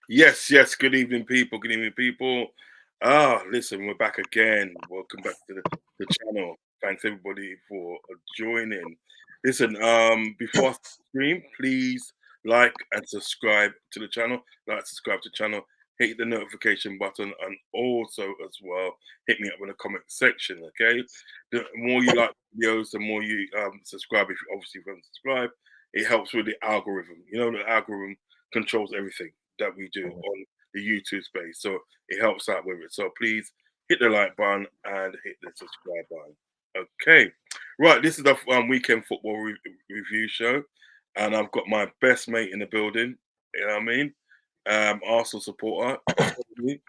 Yes, yes. Good evening, people. Good evening, people. Listen, we're back again. Welcome back to the channel. Thanks everybody for joining. Listen, before I stream, please like and subscribe to the channel. Like, subscribe to the channel. Hit the notification button, and also as well hit me up in the comment section. Okay, the more you like videos, the more you subscribe. If you obviously don't subscribe, it helps with the algorithm. You know, the algorithm controls everything that we do Mhm. on the YouTube space. So it helps out with it. So please hit the like button and hit the subscribe button. Okay, right. This is the weekend football review show, and I've got my best mate in the building. You know what I mean? Arsenal supporter. Tony.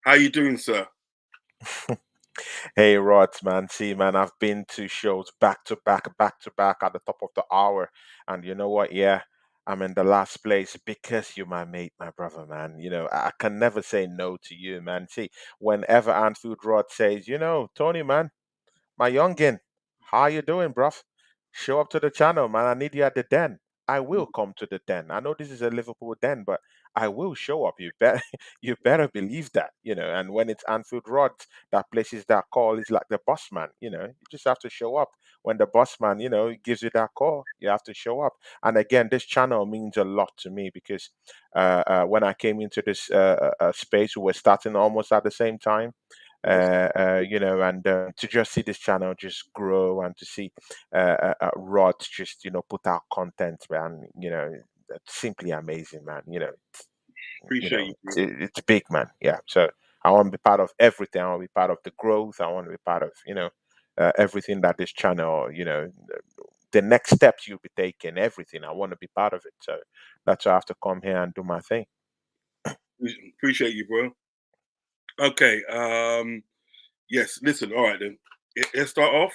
How you doing, sir? Hey, Rod, man. See, man, I've been to shows back to back at the top of the hour. And you know what? Yeah, I'm in the last place because you're my mate, my brother, man. I can never say no to you, man. See, whenever Anfield Rod says, Tony, man, my youngin, how you doing, bruv? Show up to the channel, man. I need you at the den. I will come to the den. I know this is a Liverpool den, but I will show up. You better, you better believe that, And when it's Anfield Road that places that call, is like the boss man. You just have to show up. When the boss man, gives you that call, you have to show up. And again, this channel means a lot to me because when I came into this space, we were starting almost at the same time Yes. and to just see this channel just grow and to see Rod just put out content, man. That's simply amazing, man. Appreciate you, bro. It's big, man. Yeah. So I want to be part of everything. I want to be part of the growth. I want to be part of everything that this channel, the next steps you'll be taking, everything. I want to be part of it. So that's why I have to come here and do my thing. Appreciate you, bro. Okay. Yes. Listen. All right then. Let's start off.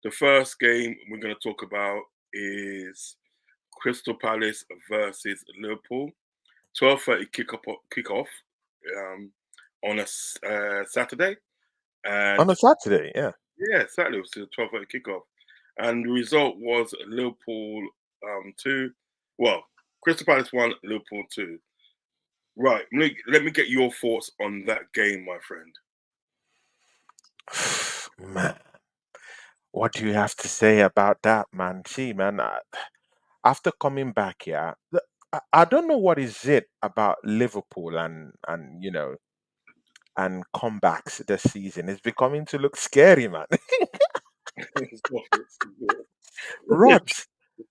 The first game we're going to talk about is Crystal Palace versus Liverpool. 12:30 kickoff um, on a Saturday, On and a Saturday, yeah. yeah, Saturday was the 12:30 kickoff, and the result was Liverpool 2. Well, Crystal Palace 1, Liverpool 2. Right, let me get your thoughts on that game, my friend. Man, what do you have to say about that, man? See, man, after coming back here, I don't know what is it about Liverpool and comebacks this season. It's becoming to look scary, man. Rod,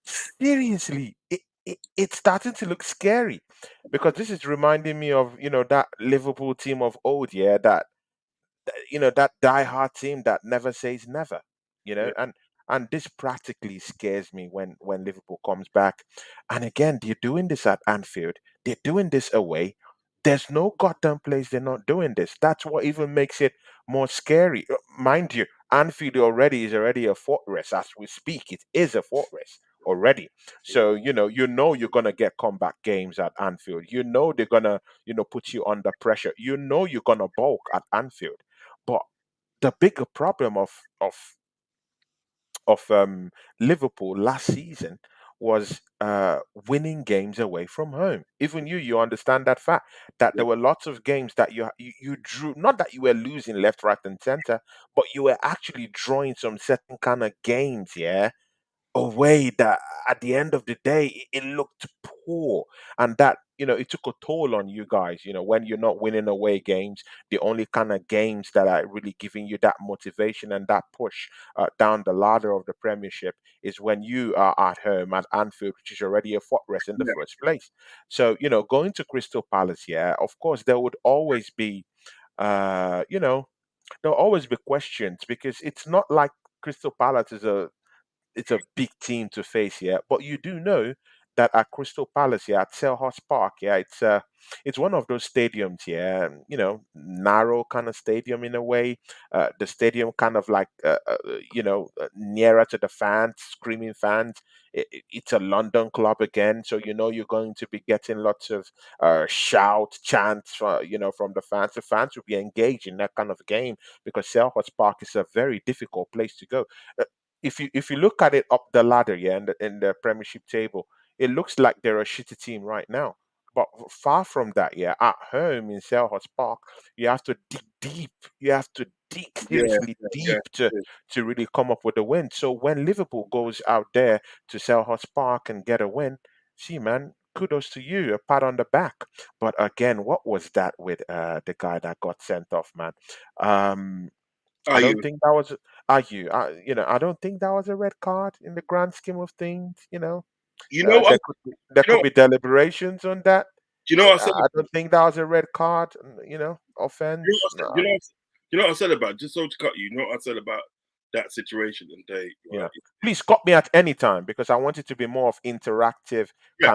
seriously, it's starting to look scary because this is reminding me of that Liverpool team of old, yeah, that die-hard team that never says never, Yeah, and this practically scares me when Liverpool comes back. And again, they're doing this at Anfield. They're doing this away. There's no goddamn place they're not doing this. That's what even makes it more scary. Mind you, Anfield already is already a fortress as we speak. It is a fortress already. So you're gonna get comeback games at Anfield. They're gonna put you under pressure. You're gonna bulk at Anfield. But the bigger problem of Liverpool last season was winning games away from home. Even you understand that fact that yeah, there were lots of games that you drew. Not that you were losing left, right, and center, but you were actually drawing some certain kind of games. Yeah, a way that at the end of the day it looked poor, and that it took a toll on you guys. When you're not winning away games, the only kind of games that are really giving you that motivation and that push down the ladder of the Premiership is when you are at home at Anfield, which is already a fortress in the yeah, first place. So going to Crystal Palace, yeah, of course there would always be uh you know there'll always be questions because it's not like Crystal Palace is a big team to face here. But you do know that at Crystal Palace here at Selhurst Park, yeah, it's one of those stadiums here, narrow kind of stadium in a way. The stadium kind of like nearer to the fans, screaming fans. It's a London club again, so you're going to be getting lots of shout chants from the fans. The fans will be engaged in that kind of game because Selhurst Park is a very difficult place to go. Uh, if you look at it up the ladder, yeah, in the Premiership table, it looks like they're a shitty team right now. But far from that, yeah, at home in Selhurst Park, you have to dig deep. You have to dig Yeah, seriously yeah, deep yeah. to really come up with a win. So when Liverpool goes out there to Selhurst Park and get a win, see, man, kudos to you, a pat on the back. But again, what was that with the guy that got sent off, man? Um, I Are don't you? think that was. Are you? I don't think that was a red card in the grand scheme of things. You know what? There You know could what? be deliberations on that. You know what I said? I don't think that was a red card. You know Offense. what I said? Nah. You know what I said about, just so to cut you. You know what I said about that situation and day, Yeah. right? Please cut me at any time because I want it to be more of interactive Yeah,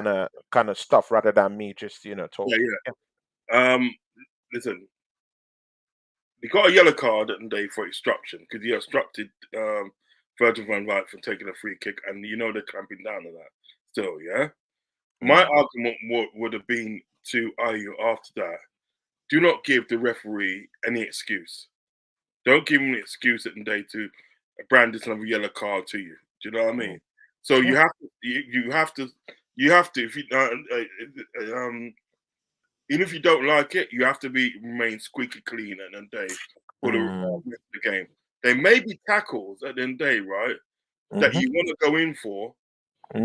kind of stuff rather than me just yeah, talking. Yeah. yeah. Listen, he got a yellow card and day for obstruction because he obstructed Virgil van Dijk from taking a free kick, and they're clamping down on that. Still, yeah. My Mm, argument would have been to Ayu after that. Do not give the referee any excuse. Don't give him an excuse at the day to brandish another yellow card to you. Do you know what I mm. mean? So you Yeah. have to, you have to, if you even if you don't like it, you have to remain squeaky clean at the end of the day for the Mm, rest of the game. There may be tackles at the end of the day, right, that hmm you want to go in for,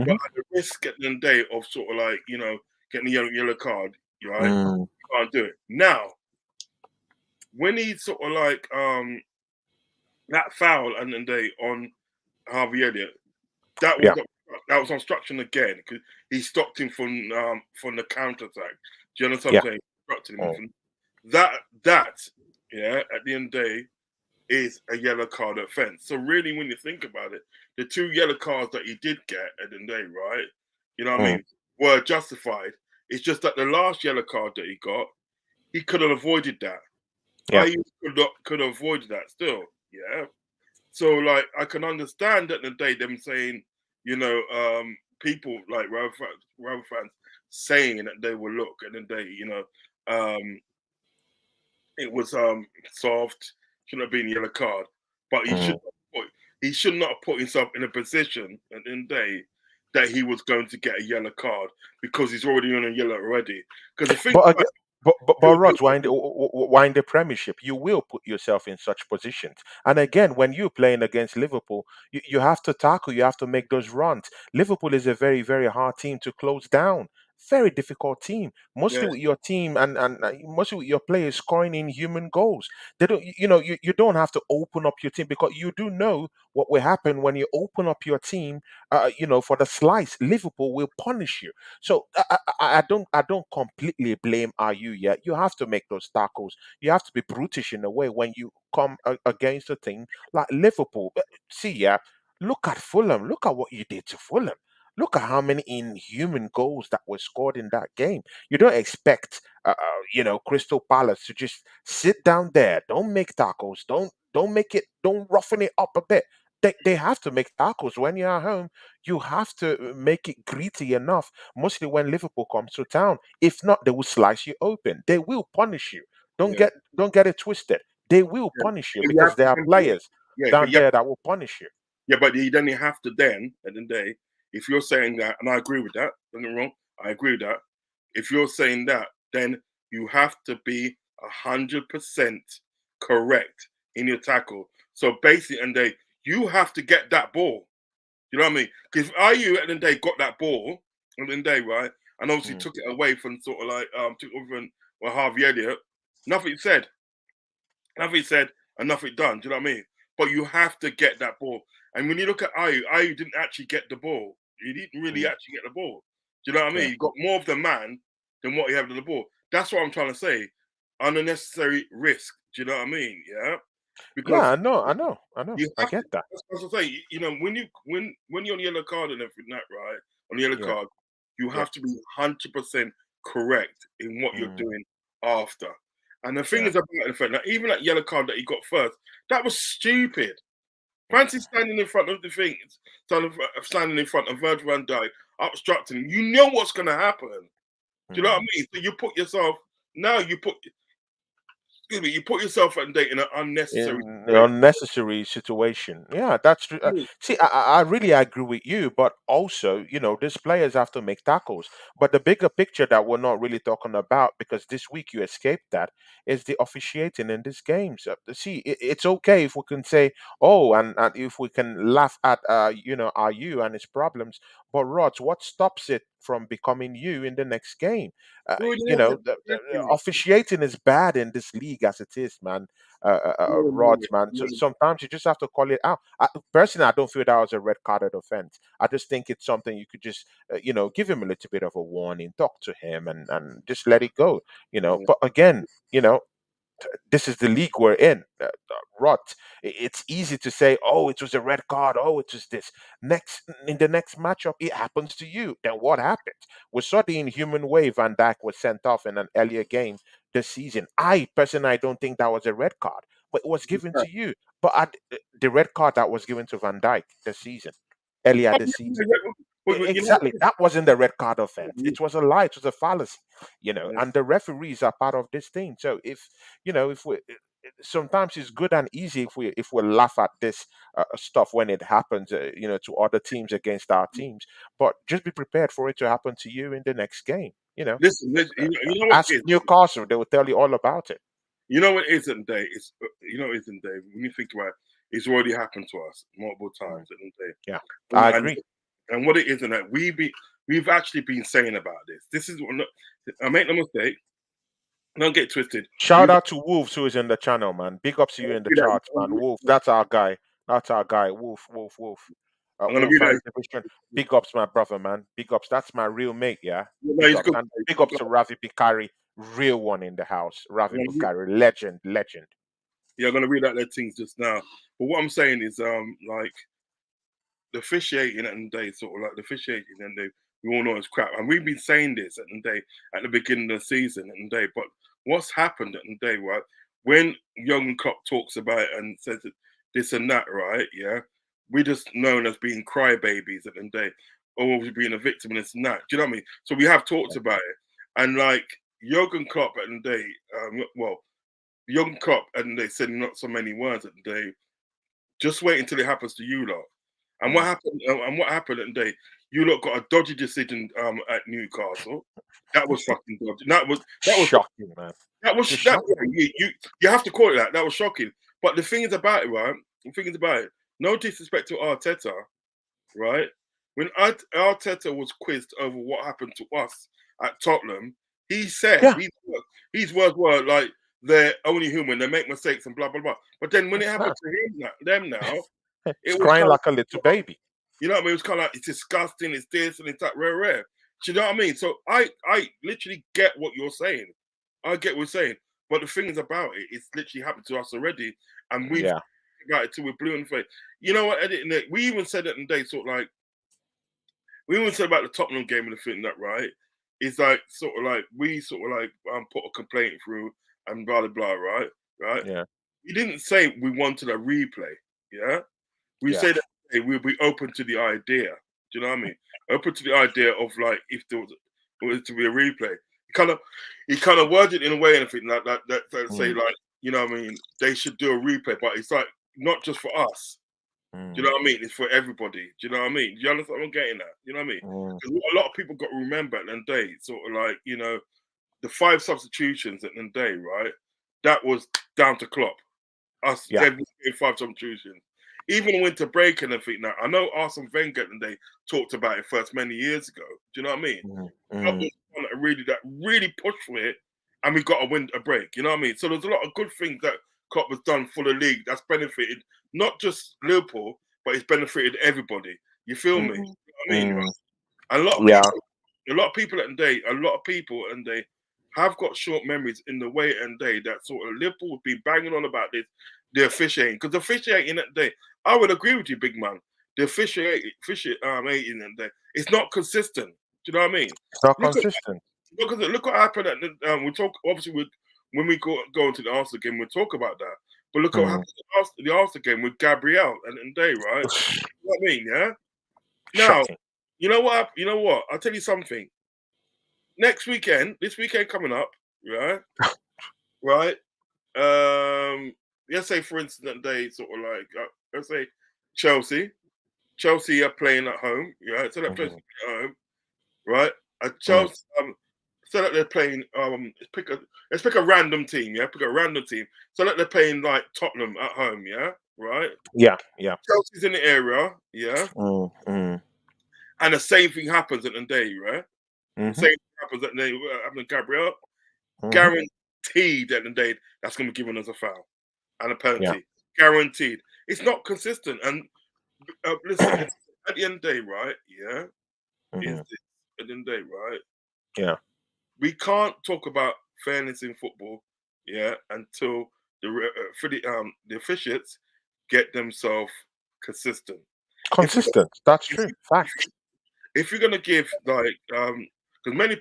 but hmm at the risk at the end of the day of sort of like getting a yellow card, right? mm, You can't do it. Now, when he sort of like that foul at the end of the day on Harvey Elliott, that was yeah. that was obstruction again because he stopped him from the counter attack. Do you understand Yeah. what I'm saying? Obstructed him Mm, from that, yeah, at the end of the day, is a yellow card offense. So really, when you think about it, the two yellow cards that he did get at the end of the day, right? You know what I mm, mean, were justified. It's just that the last yellow card that he got, he could have avoided that. yeah. Could have avoided that still, yeah. So like I can understand at the day them saying, people like Rav fans saying that they will look at the day, um, it was soft, shouldn't have been a yellow card, but Mm. he should not have put himself in a position at the end of the day that he was going to get a yellow card because he's already on a yellow already. Because the thing But about again, but Rod, why in the Premiership, you will put yourself in such positions. And again, when you're playing against Liverpool, you have to tackle, you have to make those runs. Liverpool is a very, very hard team to close down. Very difficult team. yeah, Mostly with your team and mostly with your players scoring in human goals. They don't, you don't have to open up your team because you do know what will happen when you open up your team. For the slice, Liverpool will punish you. So I don't completely blame RU yet. You have to make those tackles. You have to be brutish in a way when you come against a team like Liverpool. See, yeah, look at Fulham. Look at what you did to Fulham. Look at how many inhuman goals that were scored in that game. You don't expect, Crystal Palace to just sit down there. Don't make tackles. Don't make it. Don't roughen it up a bit. They have to make tackles when you're at home. You have to make it gritty enough mostly when Liverpool comes to town. If not, they will slice you open. They will punish you. Don't yeah, get it twisted. They will yeah. punish you But you because have to, there are players yeah, but down you have there that will punish you. Yeah, but then you have to then, at the end of the day, if you're saying that, and I agree with that, don't get me wrong, I agree with that. If you're saying that, then you have to be 100% correct in your tackle. So basically, and you have to get that ball. You know what I mean? Because IU at the end of the day got that ball at the end of the day, right? And obviously Mm, took it away from sort of like took it over from Harvey Elliott. Nothing said. Nothing said and nothing done. Do you know what I mean? But you have to get that ball. And when you look at Ayu didn't actually get the ball. He didn't really mm, actually get the ball. Do you know what I mean? yeah. He got more of the man than what he had of the ball. That's what I'm trying to say. Unnecessary risk. Do you know what I mean? Yeah. Yeah, Because I know. you I have to. get that. That's what I say. When you're on yellow card and everything that right on the yellow Yeah, card, you yeah. have to be 100% correct in what you're Mm, doing after. And the thing yeah. is about the fact that even that yellow card that he got first, that was stupid. Fancy Mm, standing in front of the thing, standing in front of Virgil van Dijk, obstructing him. You know what's going to happen. Do you know what I mm, mean? So you put yourself now. You put excuse me, you put yourself at date in an unnecessary in an situation. unnecessary situation. Yeah, that's true. See, I really agree with you, but also, these players have to make tackles. But the bigger picture that we're not really talking about, because this week you escaped that, is the officiating in these games. See, it's okay if we can say, oh, and if we can laugh at, our you and his problems, but Rods, what stops it from becoming you in the next game? Well, yeah, The officiating is bad in this league as it is, man. Rods, man. So sometimes you just have to call it out. Personally, I don't feel that was a red carded offense. I just think it's something you could just, give him a little bit of a warning, talk to him, and just let it go. But again, this is the league we're in. Rot. It's easy to say, "Oh, it was a red card. Oh, it was this." Next, in the next matchup, it happens to you. Then what happens? We saw the inhuman way Van Dijk was sent off in an earlier game this season. I personally, I don't think that was a red card, but it was given to you. But the red card that was given to Van Dijk this season, earlier this season. Exactly. That wasn't the red card offense. It was a lie. It was a fallacy, and the referees are part of this thing. So if we sometimes it's good and easy if we laugh at this stuff when it happens, to other teams against our teams, but just be prepared for it to happen to you in the next game. listen, you know what Ask it is? Newcastle, they will tell you all about it. You know what it isn't, Dave? It's you know it isn't, Dave. When you think about it, it's already happened to us multiple Mm. times, isn't it? Yeah, I And agree. and what it isn't that we've actually been saying about this. This is what I make no mistake. Don't get twisted. Shout We've out to Wolf who is in the channel, man. Big ups to you in the read that. charts, man. Wolf, that's our guy. That's our guy. Wolf, Wolf, Wolf. I'm gonna Wolf read First that. Division. Big ups, my brother, man. Big ups. That's my real mate, yeah. No, Big he's ups. good. And big ups to Ravi Pikari, real one in the house. Ravi I'm Pikari, legend, legend. Yeah, I'm gonna read out their things just now. But what I'm saying is, like the officiating at the day, sort of like the officiating and they we all know it's crap. And we've been saying this at the day at the beginning of the season at the day. But what's happened at the day, right? When young Klopp talks about it and says this and that, right? Yeah, we just known as being crybabies at the day, or we've been a victim and this and that. Do you know what I mean? So we have talked about it, and like Jurgen Klopp at the day, well, young Klopp and they said not so many words at the day. Just wait until it happens to you lot. And what Mm. happened? And what happened at the day? You lot got a dodgy decision at Newcastle. That was fucking dodgy. That was Shocking, man. Just that. shocking. You have to call it that. That was shocking. But the thing is about it, right? The thing is about it. No disrespect to Arteta, right? When Arteta was quizzed over what happened to us at Tottenham, he said Yeah. his words were like they're only human, they make mistakes and blah blah blah. But then when it happened to them now, It's it was crying kind of like a little baby. you know what I mean? It was kind of like it's disgusting, it's this and it's that, rare. Do you know what I mean? So I literally get what you're saying. I get what you're saying. But the thing is about it, it's literally happened to us already, and we've Yeah. got it till we're blue in the face. You know what? We even said it in the day, sort of like we even said about the Tottenham game and the thing that right. It's like sort of like we sort of like put a complaint through and blah blah blah, right? Right? Yeah. We didn't say we wanted a replay, yeah. We Yeah. say that hey, we'll be open to the idea. Do you know what I mean? Open to the idea of like if there was to be a replay. He kind of worded it in a way and everything that say Mm. like you know what I mean they should do a replay, but it's like not just for us. Do you Mm. know what I mean? It's for everybody. Do you know what I mean? Do you understand what I'm getting at? You know what I mean? Mm. Because what a lot of people got to remember at the end of the day, sort of like the 5 substitutions at the end of the day, right? That was down to Klopp. Us Yeah. every 5 substitutions. Even winter break and everything. Now I know Arsene Wenger and they talked about it first many years ago. Do you know what I mean? Mm. Klopp Mm. was the one that really pushed for it, and we got a winter break. You know what I mean? So there's a lot of good things that Klopp has done for the league that's benefited not just Liverpool, but it's benefited everybody. You feel me? You know Mm. what I mean? Right? Mm. And Yeah. a lot of people at the day, a lot of people and they have got short memories in the way and day that sort of Liverpool would be banging on about this, the officiating. Because the officiating at the day, I would agree with you, big man. The officiating and day, it's not consistent. Do you know what I mean? It's not Look at consistent. look what happened at the we talk obviously with when we go into the Arsenal game, we'll talk about that. But look what Mm. happened at the Arsenal game with Gabriel and day, right? You know what I mean? Yeah. Now, Shocking. you know what? You know what? I'll tell you something. Next weekend, this weekend coming up, right? Right? let's say for instance that they sort of like let's say Chelsea. Chelsea are playing at home. Yeah, so that Chelsea Mhm. at home, right? Mm. Chelsea. So that they're playing. Let's pick a random team. Yeah, pick a random team. So that they're playing like Tottenham at home. Yeah, right. Yeah, yeah. Chelsea's in the area. Yeah, Mm, mm, and the same thing happens at the day. Right. The mhm, same thing happens at the day. Happened to Gabriel. mhm. Guaranteed at the day that's going to be given as a foul and a Yeah. penalty. Guaranteed. It's not consistent. And listen, at the end of the day, right? Yeah, is Mhm. this at the end of the day, right? Yeah. We can't talk about fairness in football, yeah, until the officiates get themselves consistent. If we Consistent. That's if true. you, Fact. if you're gonna give like because many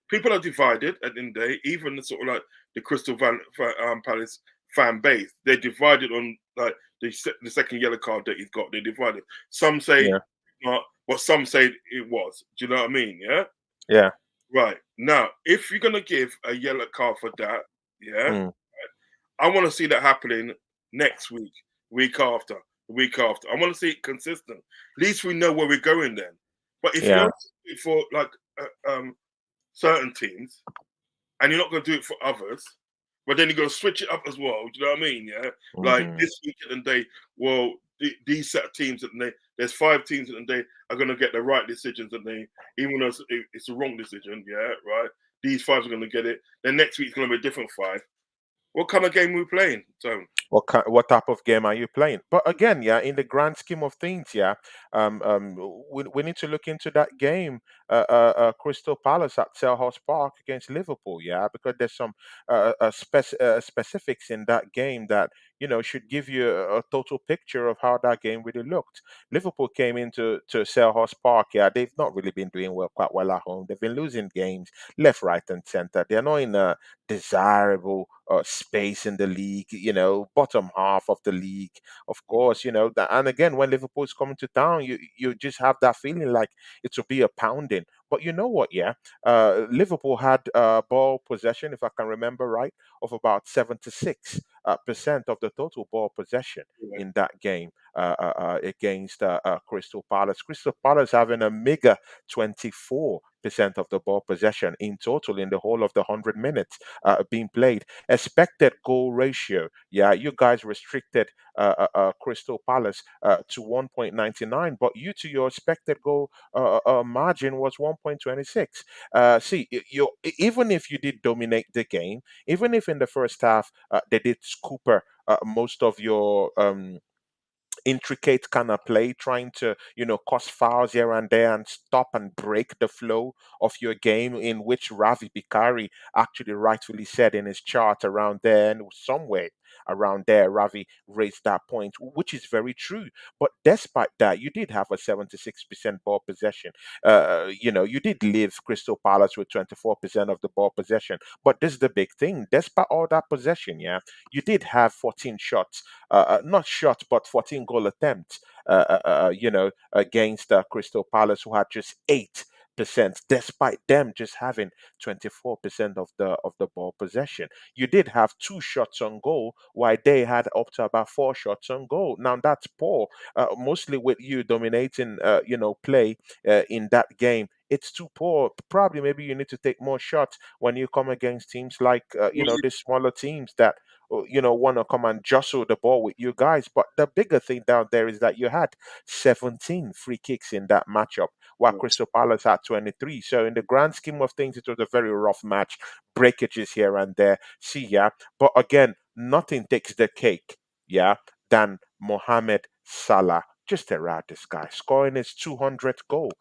people are divided at the end of the day, even the sort of like the Palace fan base, they're divided on like the second yellow card that he's got. They're divided. Some say Yeah. not, but some say it was. Do you know what I mean? Yeah. Yeah. Right. Now, if you're gonna give a yellow card for that, yeah, Mm. I want to see that happening next week, week after, the week after. I want to see it consistent. At least we know where we're going then. But if you're Yeah. gonna do it for like certain teams and you're not going to do it for others, but then you're going to switch it up as well. Do you know what I mean? Yeah. Like Mhm. this weekend and day, well, these set of teams that there's 5 teams that they are going to get the right decisions, and they even though it's a wrong decision, yeah, right. These five are going to get it. Then next week's going to be a different five. What kind of game are we playing? So What type of game are you playing? But again, yeah, in the grand scheme of things, yeah, we need to look into that game, Crystal Palace at Selhurst Park against Liverpool, yeah, because there's some specifics in that game that should give you a total picture of how that game really looked. Liverpool came into Selhurst Park, yeah, they've not really been doing quite well at home. They've been losing games left, right, and centre. They're not in a desirable space in the league, bottom half of the league, of course, and again, when Liverpool is coming to town, you just have that feeling like it will be a pounding. But you know what, yeah, Liverpool had ball possession, if I can remember right, of about 76 percent of the total ball possession yeah, in that game against Crystal Palace. Crystal Palace having a meager 24% of the ball possession in total in the whole of the 100 minutes being played. Expected goal ratio, yeah, you guys restricted Crystal Palace to 1.99, but you to your expected goal margin was 1.26. See, even if you did dominate the game, even if in the first half they did scooper most of your intricate kind of play, trying to cause fouls here and there and stop and break the flow of your game, in which Ravi Bikari actually rightfully said in his chart around there, and somewhere around there Ravi raised that point, which is very true. But despite that, you did have a 76% ball possession. You did leave Crystal Palace with 24% of the ball possession. But this is the big thing: despite all that possession, yeah, you did have 14 shots, not shots, but 14 goal attempts, against Crystal Palace, who had just 8%, despite them just having 24% of the ball possession. You did have 2 shots on goal, while they had up to about 4 shots on goal. Now that's poor, mostly with you dominating, play in that game. It's too poor. Probably, maybe you need to take more shots when you come against teams like, well, these smaller teams that want to come and jostle the ball with you guys. But the bigger thing down there is that you had 17 free kicks in that matchup, while yeah, Crystal Palace had 23. So in the grand scheme of things, it was a very rough match. Breakages here and there. See, yeah. But again, nothing takes the cake, yeah, than Mohamed Salah. Just around this guy scoring his 200th goal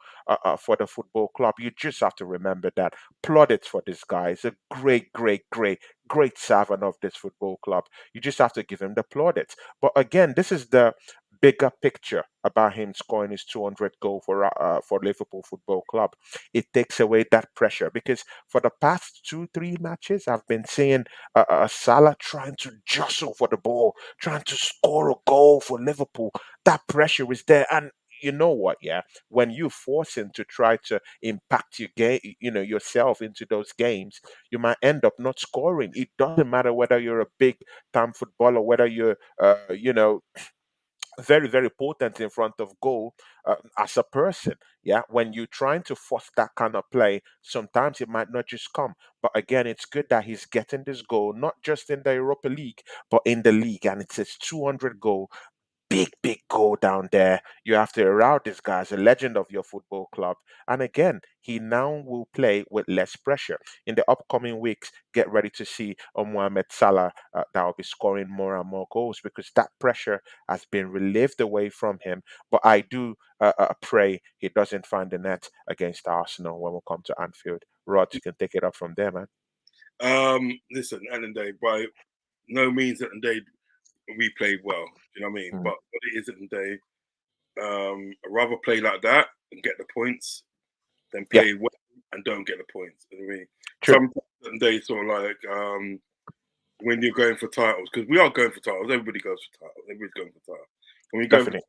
for the football club. You just have to remember that. Plaudits for this guy. He's a great, great, great, great servant of this football club. You just have to give him the plaudits. But again, this is the bigger picture about him scoring his 200th goal for Liverpool Football Club. It takes away that pressure, because for the past 2 3 matches, I've been seeing Salah trying to jostle for the ball, trying to score a goal for Liverpool. That pressure is there, and you know what, yeah, when you force him to try to impact your game, yourself into those games, you might end up not scoring. It doesn't matter whether you're a big time footballer, whether you're very, very potent in front of goal, as a person. Yeah, when you're trying to force that kind of play, sometimes it might not just come. But again, it's good that he's getting this goal, not just in the Europa League, but in the league. And it's his 200 goal. Big, big goal down there. You have to arouse this guy as a legend of your football club. And again, he now will play with less pressure. In the upcoming weeks, get ready to see Mohamed Salah, that will be scoring more and more goals, because that pressure has been relieved away from him. But I do pray he doesn't find the net against Arsenal when we come to Anfield. Rod, you can take it up from there, man. Listen, at the end of the day, by no means at the end of the day we played well. Do you know what I mean? Mm. But what it is at the end of the day, I'd rather play like that and get the points than Yeah, play well and don't get the points. You know what I mean? true. Sometimes at the end of the day, sort of like when you're going for titles, because we are going for titles. Everybody goes for titles. Everybody's going for titles. When we go for Definitely.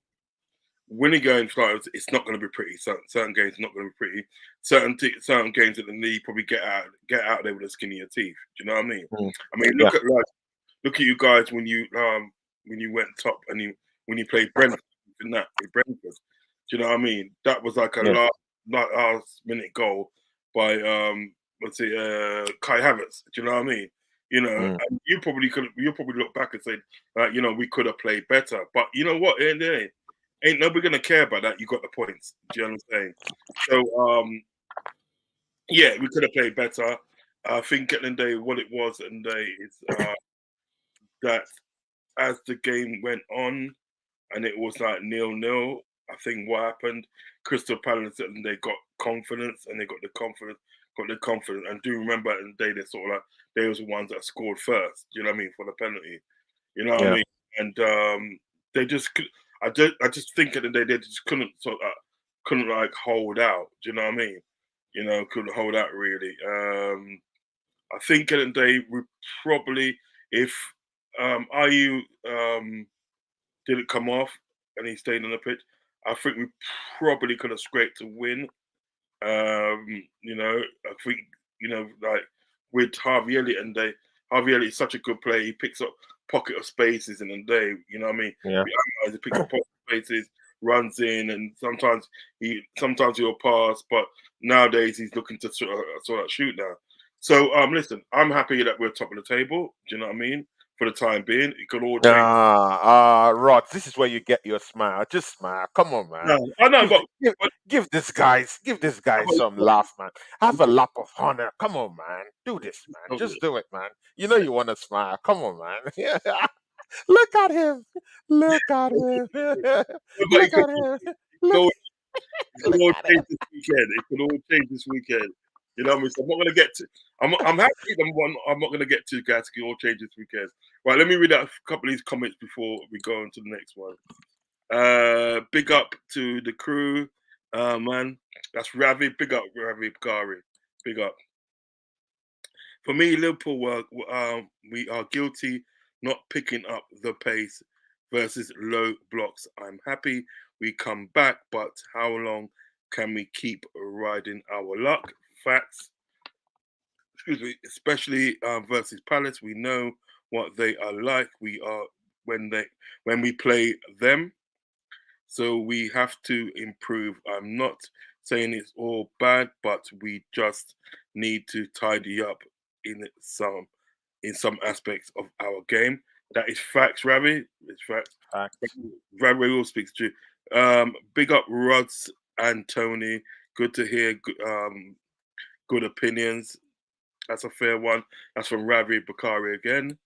winning games titles, it's not going to be pretty. Certain games are not going to be pretty. Certain games that the league probably get out there with the skin of your teeth. Do you know what I mean? Mm. I mean, Yeah, look at you guys when you went top and when you played Brentford in that with Brentford. Do you know what I mean? That was like a yeah, last minute goal by let's say Kai Havertz. Do you know what I mean? mm. And you probably look back and say, we could have played better. But you know what? Ain't nobody gonna care about that. You got the points. Do you know what I'm saying? So yeah, we could have played better. I think at the end of the day, what it was at the end of the day is that as the game went on and it was like 0-0, I think what happened, Crystal Palace and they got confidence and they got the confidence. And do remember at the end of the day they sort of like they was the ones that scored first, you know what I mean, for the penalty. You know what I Yeah. mean? And they just I just think at the end of the day they just couldn't like hold out. Do you know what I mean? Couldn't hold out really. I think at the end of the day we probably if IU didn't come off and he stayed on the pitch, I think we probably could have scraped a win. I think like with Harvey Elliott and Harvey Elliott is such a good player. He picks up pocket of spaces in the day. You know what I mean? Yeah. He picks up pocket of spaces, runs in, and sometimes he'll pass. But nowadays he's looking to sort of shoot now. So listen, I'm happy that we're top of the table. Do you know what I mean? For the time being, it could all change. Rod, this is where you get your smile. Just smile. Come on, man. No, I know, Give, but, give, but, give this guy some laugh, man. Have a lap of honor. Come on, man. Do this, man. Just do it, man. You know you want to smile. Come on, man. Yeah. Look at him. Look at him. but Look at him. Look, it could look all at him. change this weekend. It could all change this weekend. You know what I mean? So I'm not gonna get to. I'm happy. I'm not gonna get to guys. It could all change this weekend. Right. Let me read out a couple of these comments before we go on to the next one. Big up to the crew, man. That's Ravi. Big up, Ravi Bakari. Big up. For me, Liverpool we are guilty not picking up the pace versus low blocks. I'm happy we come back, but how long can we keep riding our luck? Facts. Excuse me. Especially versus Palace, we know what they are like. We are when they when we play them. So we have to improve. I'm not saying it's all bad, but we just need to tidy up in some aspects of our game. That is facts, Ravi. It's facts. Facts. Ravi will speak to you. Big up Rods and Tony. Good to hear good opinions. That's a fair one. That's from Ravi Bakari again.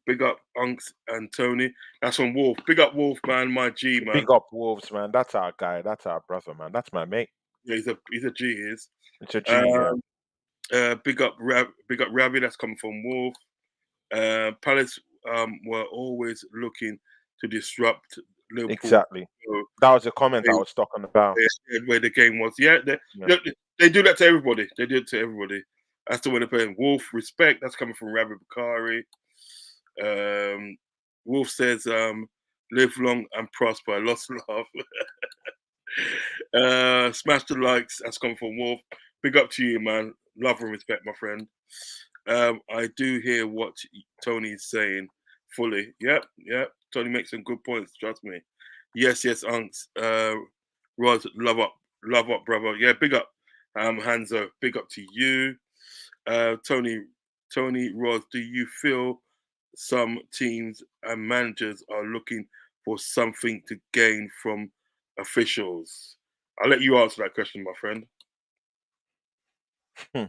Big up Unks and Tony. That's from Wolf. Big up Wolf, man. My G, man. Big up Wolves, man. That's our guy. That's our brother, man. That's my mate. Yeah, he's a G. He is. It's a G, yeah. Um, big up Ravi. That's coming from Wolf. Palace were always looking to disrupt Liverpool. Exactly. That was the comment I was talking about. Where the game was. Yeah, Yeah. they do that to everybody. They do it to everybody. That's the way they're playing. Wolf, respect. That's coming from Ravi Bakari. Wolf says, live long and prosper. Lost love. Smash the likes. That's come from Wolf. Big up to you, man. Love and respect, my friend. I do hear what Tony is saying fully. Yep, yep. Tony makes some good points. Trust me. Yes, yes, unks. Rod, love up, brother. Yeah, big up. Hanzo, big up to you. Tony, Rod, do you feel some teams and managers are looking for something to gain from officials? I'll let you answer that question, my friend. Hmm.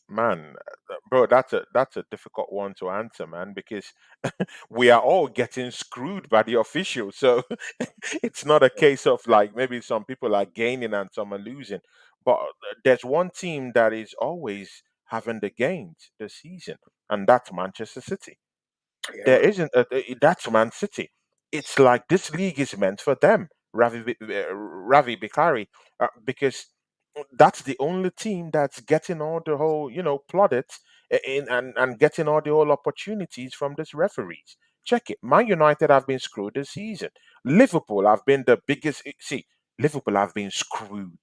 Man, bro, that's a difficult one to answer, man, because we are all getting screwed by the officials. So it's not a case of like maybe some people are gaining and some are losing. But there's one team that is always having the gains this season, and that's Manchester City. Yeah, There man. isn't that's Man City. It's like this league is meant for them, Ravi Bikari, because that's the only team that's getting all the whole plaudits in and getting all the whole opportunities from these referees. Check it. Man United have been screwed this season. Liverpool have been the biggest. See, Liverpool have been screwed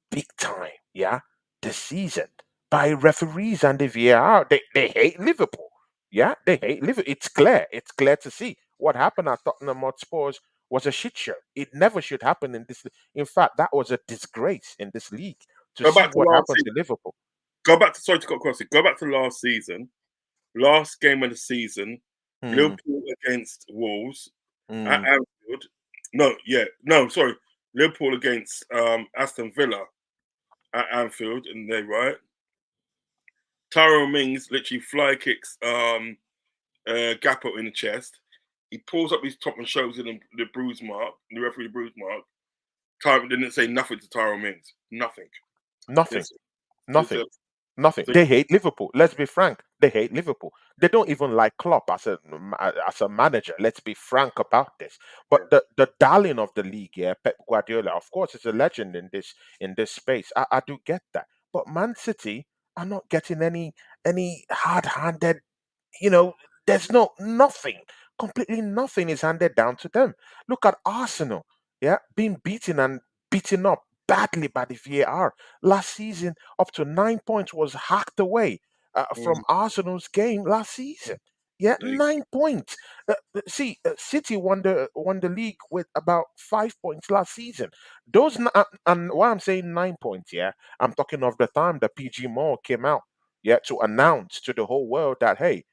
big time. Yeah, this season by referees and the VAR. They hate Liverpool. Yeah, they hate Liverpool. It's clear. It's clear to see what happened at Tottenham Hotspurs was a shit show. It never should happen in this. In fact, that was a disgrace in this league to Go see back to what last happened season. to Liverpool. Go back to sorry to cut across it. Go back to last season. Last game of the season, Hmm, Liverpool against Wolves at hmm. Anfield. No, yeah, no, sorry. Liverpool against Aston Villa at Anfield, and they right. Tyrone Mings literally fly kicks Gappo in the chest. He pulls up his top and shows him the bruise mark, the referee bruise mark. Tyrone didn't say nothing to Tyrone Mings. Nothing. Nothing. Yes. Nothing. Nothing. They hate Liverpool. Let's be frank. They hate Liverpool. They don't even like Klopp as a manager. Let's be frank about this. Yeah. But the darling of the league, yeah, Pep Guardiola, of course, is a legend in this space. I do get that. But Man City are not getting any hard-handed. There's nothing. Completely nothing is handed down to them. Look at Arsenal. Yeah, being beaten and beaten up badly by the VAR last season. Up to 9 points was hacked away from Mm, Arsenal's game last season. Yeah, there you 9 points. See, City won the league with about 5 points last season. And why I'm saying 9 points, yeah, I'm talking of the time that PG Moore came out, yeah, to announce to the whole world that hey,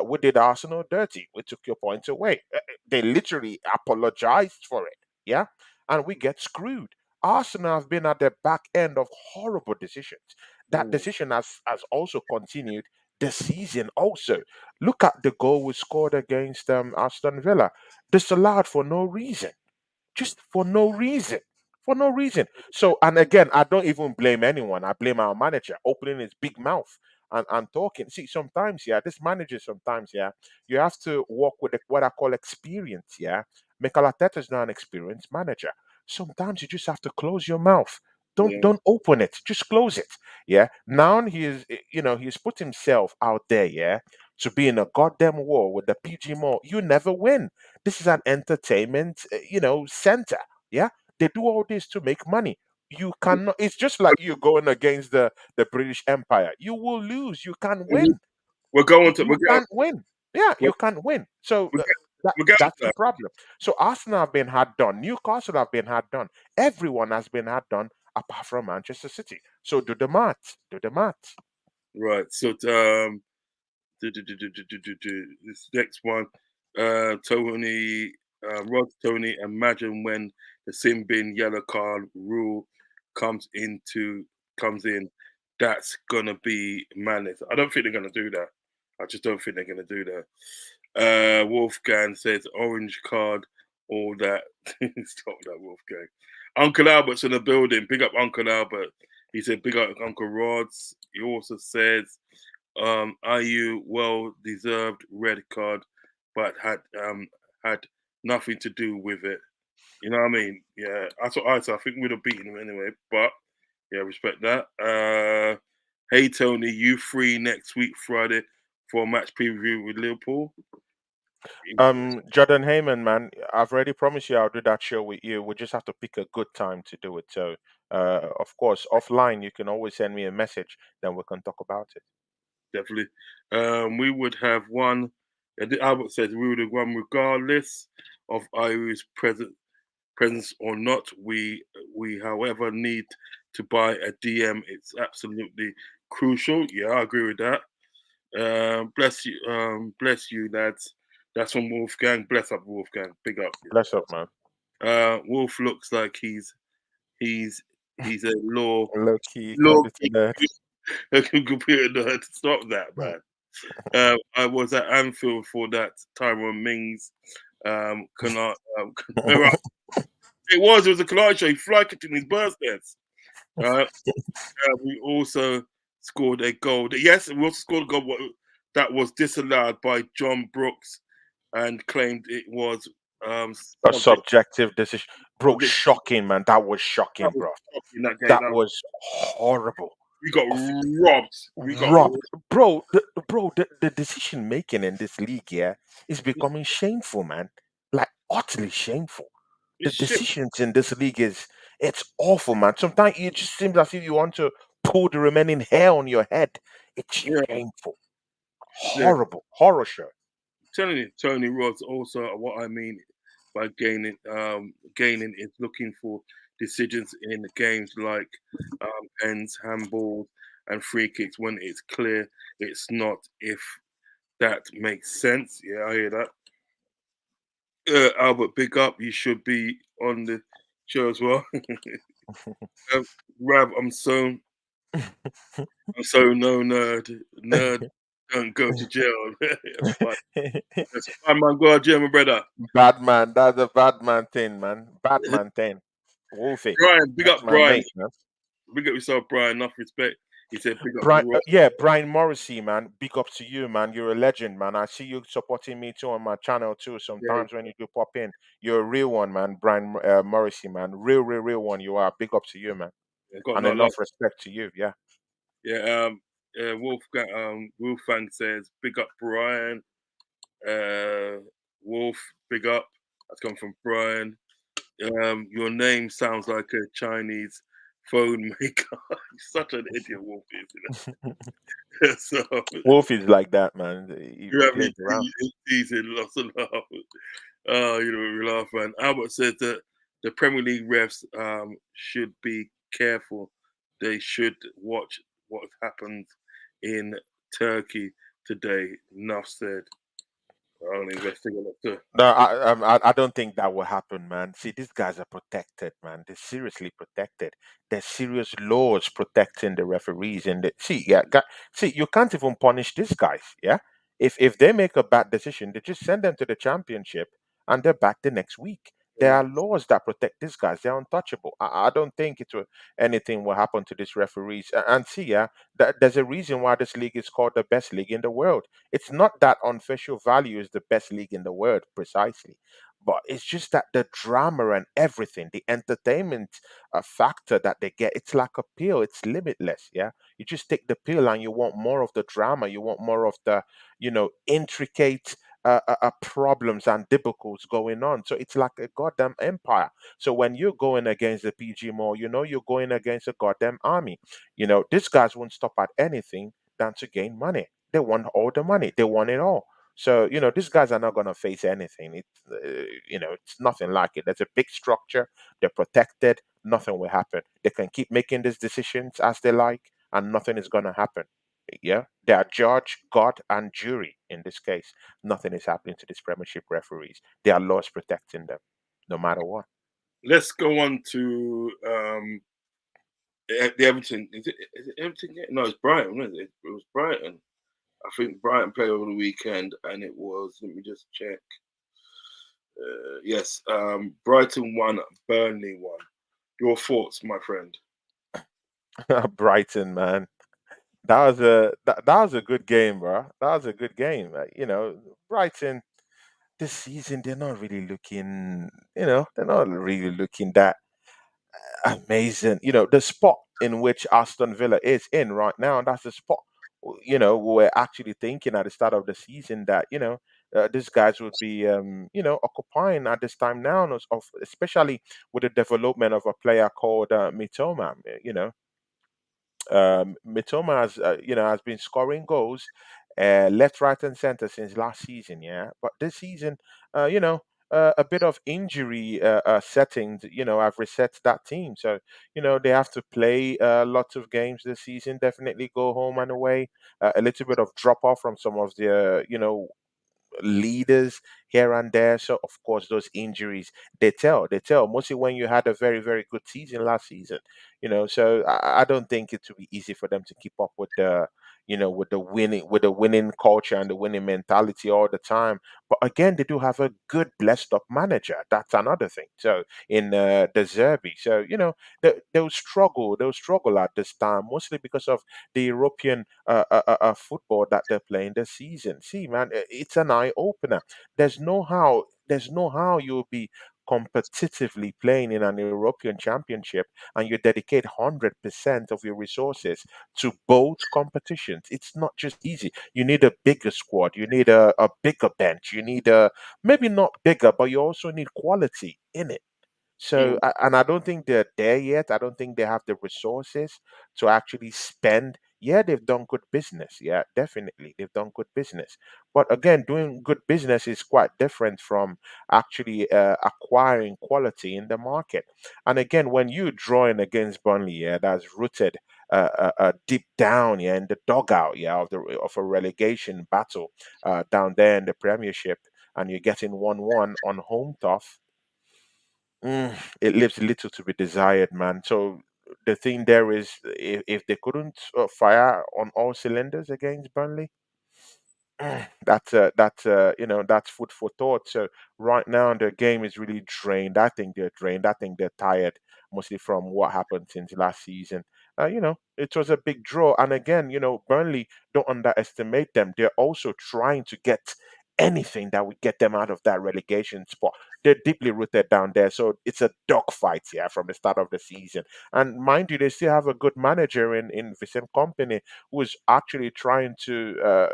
we did Arsenal dirty. We took your points away. They literally apologized for it, yeah, and we get screwed. Arsenal have been at the back end of horrible decisions. That go. decision has also continued this season. Also, look at the goal we scored against Aston Villa. Disallowed for no reason, just for no reason. For no reason. So, and again, I don't even blame anyone. I blame our manager opening his big mouth and talking. See, sometimes, yeah, this manager, sometimes, yeah, you have to walk with what I call experience, yeah. Mikel Arteta is not an experienced manager. Sometimes you just have to close your mouth. Don't Yeah. don't open it. Just close it. Yeah. Now he's put himself out there, yeah, to be in a goddamn war with the PG Mall. You never win. This is an entertainment, center. Yeah, they do all this to make money. You cannot. It's just like you going against the British Empire. You will lose. You can't Mhm. win. We're going to You can't win. Yeah, we're, you can't win. So we're going that's the to problem. So Arsenal have been hard done. Newcastle have been hard done. Everyone has been hard done apart from Manchester City. So do the maths. Do the maths. right. So this next one, Tony, Rod, Tony. Imagine when the sin bin yellow card rule comes into comes in, that's gonna be madness. I don't think they're gonna do that. I just don't think they're gonna do that. Wolfgang says orange card, all that. Stop that, Wolfgang. Uncle Albert's in the building. Big up Uncle Albert. He said big up Uncle Rods. He also says IU well deserved red card, but had nothing to do with it. You know what I mean? Yeah, that's what I said. I think we'd have beaten him anyway, but yeah, respect that. Hey Tony, you free next week Friday for a match preview with Liverpool? Jordan Heyman, man, I've already promised you I'll do that show with you. We just have to pick a good time to do it. So, of course, offline, you can always send me a message, then we can talk about it. Definitely. We would have one. Albert says we would have won regardless of Irish presence or not. We, however, need to buy a DM. It's absolutely crucial. Yeah, I agree with that. Bless you, lads. That's from Wolfgang. Bless up, Wolfgang. Big up Bless up, yourself. man. Wolf looks like he's he's a Low key law computer nerd. computer nerd. Stop that, man. I was at Anfield for that Tyrone Mings Canard. It was a collage show. He fly kicked in his birthdays. We also scored a goal. Yes, we also scored a goal that was disallowed by John Brooks and claimed it was A subject. subjective decision, bro. subject Shocking, man. That was that shocking, was bro. in that game. That was horrible. We got Of robbed. We got robbed, bro. The decision making in this league, yeah, is becoming shameful, man. Like utterly shameful. The shit. decisions in this league is it's awful, man. Sometimes it just seems as if you want to pull the remaining hair on your head. It's Yeah, shameful, yeah. horrible, horror show. Telling you, Tony Rods also what I mean by gaining is looking for decisions in the games like ends, handballs, and free kicks when it's clear it's not. If that makes sense, yeah, I hear that. Albert, big up. You should be on the show as well. Rav, I'm so no nerd. Nerd don't go to jail. That's fine, man. Go to jail, my brother. Bad man, that's a bad man thing, man. Bad man thing. Wolfie, Brian, big that's up my Brian. mate, man. Big up yourself, Brian. Enough respect. He said, big up Brian, Roy. yeah, Brian Morrissey, man. Big up to you, man. You're a legend, man. I see you supporting me too on my channel too. Yeah, Sometimes when you do pop in, you're a real one, man. Brian Morrissey, man. Real, real, real one. You are. Big up to you, man. yeah, got And no love. enough respect to you, yeah. Yeah, Wolfgang says, big up Brian. Wolf, big up. That's come from Brian. Your name sounds like a Chinese phone maker. Such an idiot, Wolf is. So Wolfie's like that, man. you He have me plays around. teasing lots of love. We laugh, man. Albert said that the Premier League refs should be careful. They should watch what happens in Turkey today. Enough said. I don't investigate that. No, I don't think that will happen, man. See, these guys are protected, man. They're seriously protected. There's serious laws protecting the referees, and see, yeah, see, you can't even punish these guys, yeah. If they make a bad decision, they just send them to the championship, and they're back the next week. There Yeah, are laws that protect these guys. They're untouchable. I don't think anything will happen to these referees. And see, yeah, there's a reason why this league is called the best league in the world. It's not that unofficial value is the best league in the world, precisely, but it's just that the drama and everything, the entertainment factor that they get, it's like a pill. It's limitless. Yeah, you just take the pill and you want more of the drama. You want more of the, intricate. Problems and debacles going on. So it's like a goddamn empire. So when you're going against the PG Mall, you're going against a goddamn army. These guys won't stop at anything than to gain money. They want all the money. They want it all. So these guys are not going to face anything. It's nothing like it. There's a big structure. They're protected. Nothing will happen. They can keep making these decisions as they like, and nothing is going to happen. Yeah, they are judge, God, and jury in this case. Nothing is happening to these Premiership referees. There are laws protecting them, no matter what. let's go on to the Everton. Is it Everton? No, it's Brighton. Wasn't it? It was Brighton. I think Brighton played over the weekend, and it was. Let me just check. Yes, Brighton won, Burnley won. Your thoughts, my friend? Brighton, man. That was a good game, bro. That was a good game. Brighton this season they're not really looking. They're not really looking that amazing. The spot in which Aston Villa is in right now, that's the spot. We're actually thinking at the start of the season that these guys would be, occupying at this time now, especially with the development of a player called Mitoma. Mitoma has been scoring goals left, right, and center since last season. Yeah, but this season, a bit of injury settings, have reset that team. So they have to play lots of games this season. Definitely go home and away. A little bit of drop off from some of the leaders here and there. So of course those injuries they tell mostly when you had a very, very good season last season. So I don't think it will be easy for them to keep up with the winning culture and the winning mentality all the time. But again, they do have a good blessed up manager. That's another thing. So in the Zerbi. So they'll struggle at this time, mostly because of the European football that they're playing this season. See, man, it's an eye opener. There's no how you'll be competitively playing in an European championship and you dedicate 100% of your resources to both competitions. It's not just easy. You need a bigger squad, you need a bigger bench, you need a maybe not bigger, but you also need quality in it. So, Mm, and I don't think they're there yet. I don't think they have the resources to actually spend. Yeah, they've done good business. Yeah, definitely. They've done good business. But again, doing good business is quite different from actually acquiring quality in the market. And again, when you drawing against Burnley, yeah, that's rooted deep down, yeah, in the dugout, yeah, of a relegation battle down there in the Premiership, and you're getting 1-1 on home turf. It leaves little to be desired, man. So the thing there is, if they couldn't fire on all cylinders against Burnley, that's food for thought. So right now the game is really drained. I think they're drained. I think they're tired, mostly from what happened since last season. It was a big draw, and again, Burnley, don't underestimate them. They're also trying to get anything that would get them out of that relegation spot. They're deeply rooted down there, so it's a dogfight, yeah, from the start of the season. And mind you, they still have a good manager in Vincent Company, who is actually trying to,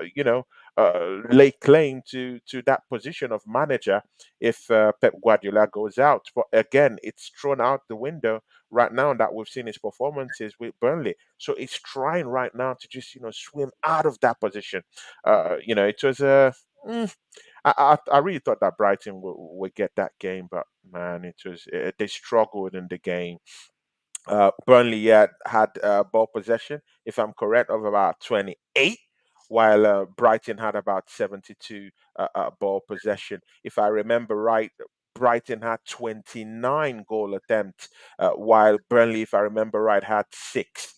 lay claim to that position of manager if Pep Guardiola goes out. But again, it's thrown out the window right now that we've seen his performances with Burnley. So he's trying right now to just swim out of that position. It was a. I really thought that Brighton would get that game, but man, they struggled in the game. Burnley had ball possession, if I'm correct, of about 28, while Brighton had about 72 ball possession. If I remember right, Brighton had 29 goal attempts, while Burnley, if I remember right, had six.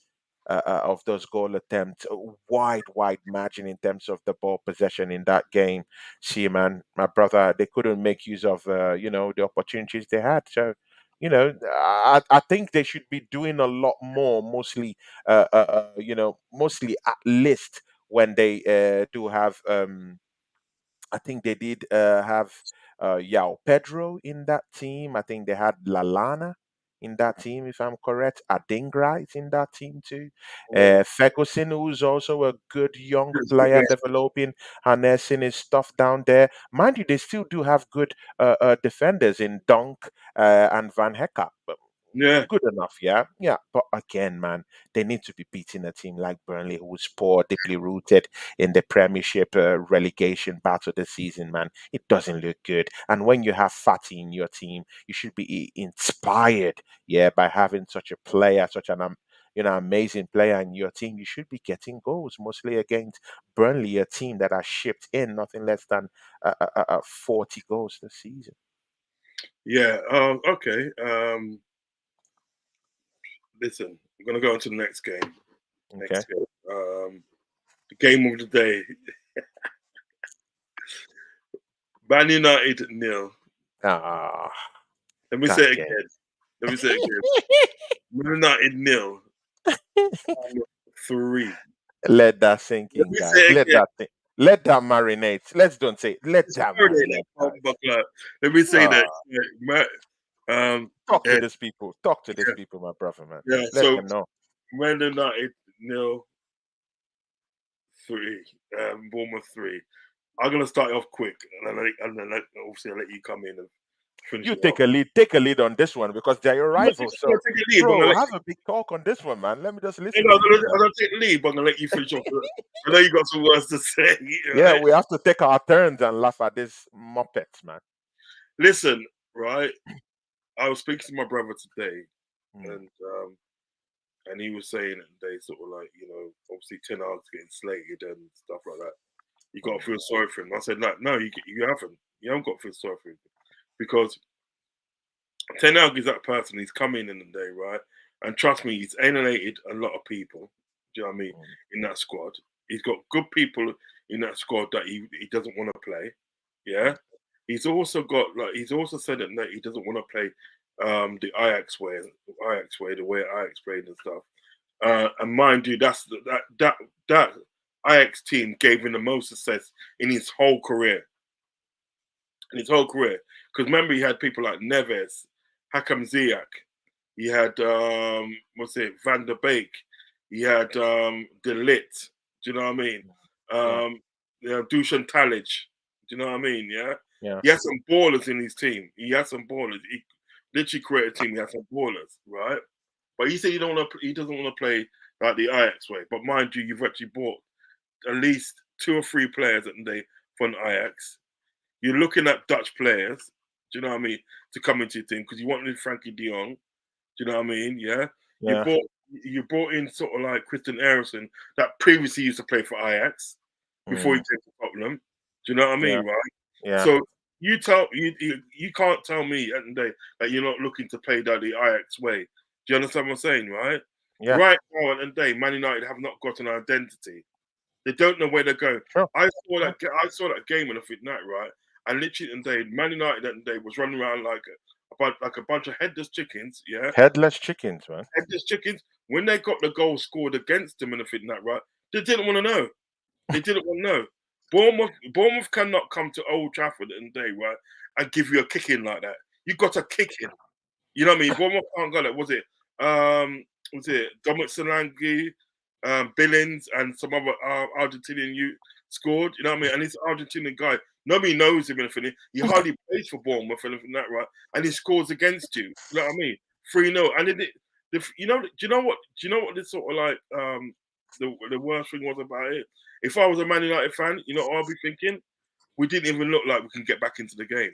Of those goal attempts, a wide margin in terms of the ball possession in that game. See, man, my brother, they couldn't make use of the opportunities they had. So I think they should be doing a lot more, mostly at least when they do have. I think they did have Yao Pedro in that team. I think they had Lalana in that team, if I'm correct. Adingra is in that team too. mm. Ferguson, who's also a good young Yes, player, yes. developing, harnessing his stuff down there. Mind you, they still do have good defenders in Dunk and Van Hecke. Yeah, Good enough, yeah, yeah. But again, man, they need to be beating a team like Burnley, who's poor, deeply rooted in the Premiership relegation battle this season. Man, it doesn't look good. And when you have Fatty in your team, you should be inspired, yeah, by having such a player, such an amazing player in your team. You should be getting goals, mostly against Burnley, a team that has shipped in nothing less than 40 goals this season. yeah. Okay. Listen, I'm gonna go on to the next game. Okay. Next game. The game of the day. Man United nil. Ah, Let me say that it game. again. Let me say it again. Man United nil. 3. Let that sink Let in, me say guys. it again. Let that marinate. Let's don't say let It's that Friday, like marinate, Tom guys. Buckler. Let me say Uh, that. Yeah, talk to yeah, these people. Talk to these yeah, people, my brother, man. yeah. Let So them know. Man United nil 3. Bournemouth 3. I'm gonna start it off quick, and then obviously I'll let you come in and finish You it off. take a lead on this one because they're your I'm gonna rivals. I'm gonna So, take a lead, but I'm gonna bro, let have a big talk on this one, man. Let me just you listen know, to you, I'm man. gonna take the lead, but I'm gonna let you finish off. I know you got some words to say, Yeah, right? we have to take our turns and laugh at this muppets, man. Listen, right? I was speaking to my brother today, Mm, and he was saying that they sort of like, obviously Ten Hag's getting slated and stuff like that. You got to mm, feel sorry for him. I said, like, no, you haven't. You haven't got to feel sorry for him because Ten Hag is that person. He's come in the day, right? And trust me, he's alienated a lot of people. Do you know what I mean? mm, In that squad, he's got good people in that squad that he doesn't want to play. Yeah, mm. he's also got like he's also said that he doesn't want to play the Ajax way, the way Ajax played and stuff. And mind you, that Ajax team gave him the most success in his whole career. In his whole career, because remember he had people like Neves, Hakam Ziyech, he had what's it, Van der Beek, he had De Ligt. Do you know what I mean? Yeah, Dusan Talic. Do you know what I mean? Yeah, yeah, he had some ballers in his team. He had some ballers. He literally created a team. He had some ballers, right? But he said he doesn't want to play like the Ajax way. But mind you, you've actually bought at least 2 or 3 players at the day from Ajax. You're looking at Dutch players, do you know what I mean, to come into your team because you wanted Frankie De Jong. Do you know what I mean? Yeah. You yeah, bought you brought in sort of like Christian Eriksen that previously used to play for Ajax before he mm, came to Tottenham. Do you know what I yeah, mean? Right. yeah, So you can't tell me at the day that you're not looking to play that the Ajax way. Do you understand what I'm saying? Right. yeah. Right now at the day, Man United have not got an identity. They don't know where they're going. Sure, sure. I saw that game on a fit night, right? And literally today, Man United that day was running around like a bunch of headless chickens, yeah. Headless chickens, man. Headless chickens. When they got the goal scored against them in the fit night, right? They didn't want to know. They didn't want to know. Bournemouth cannot come to Old Trafford in the day, right, and give you a kicking like that. You got a kicking. You know what I mean? Bournemouth can't go like, was it Dominic Solanke, Billings, and some other Argentinian you scored, you know what I mean? And this Argentinian guy, nobody knows him anything. He hardly plays for Bournemouth or anything like that, right? And he scores against you. You know what I mean? 3-0. And do you know what this sort of like the worst thing was about it? If I was a Man United fan, you know what I'll be thinking? We didn't even look like we can get back into the game.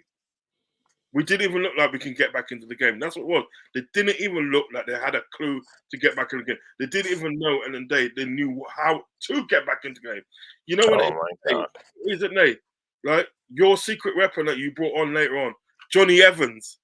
We didn't even look like we can get back into the game. That's what it was. They didn't even look like they had a clue to get back in the game. They didn't even know, and then they knew how to get back into the game. You know what Oh it my God. is, isn't they? Like your secret weapon that you brought on later on, Johnny Evans.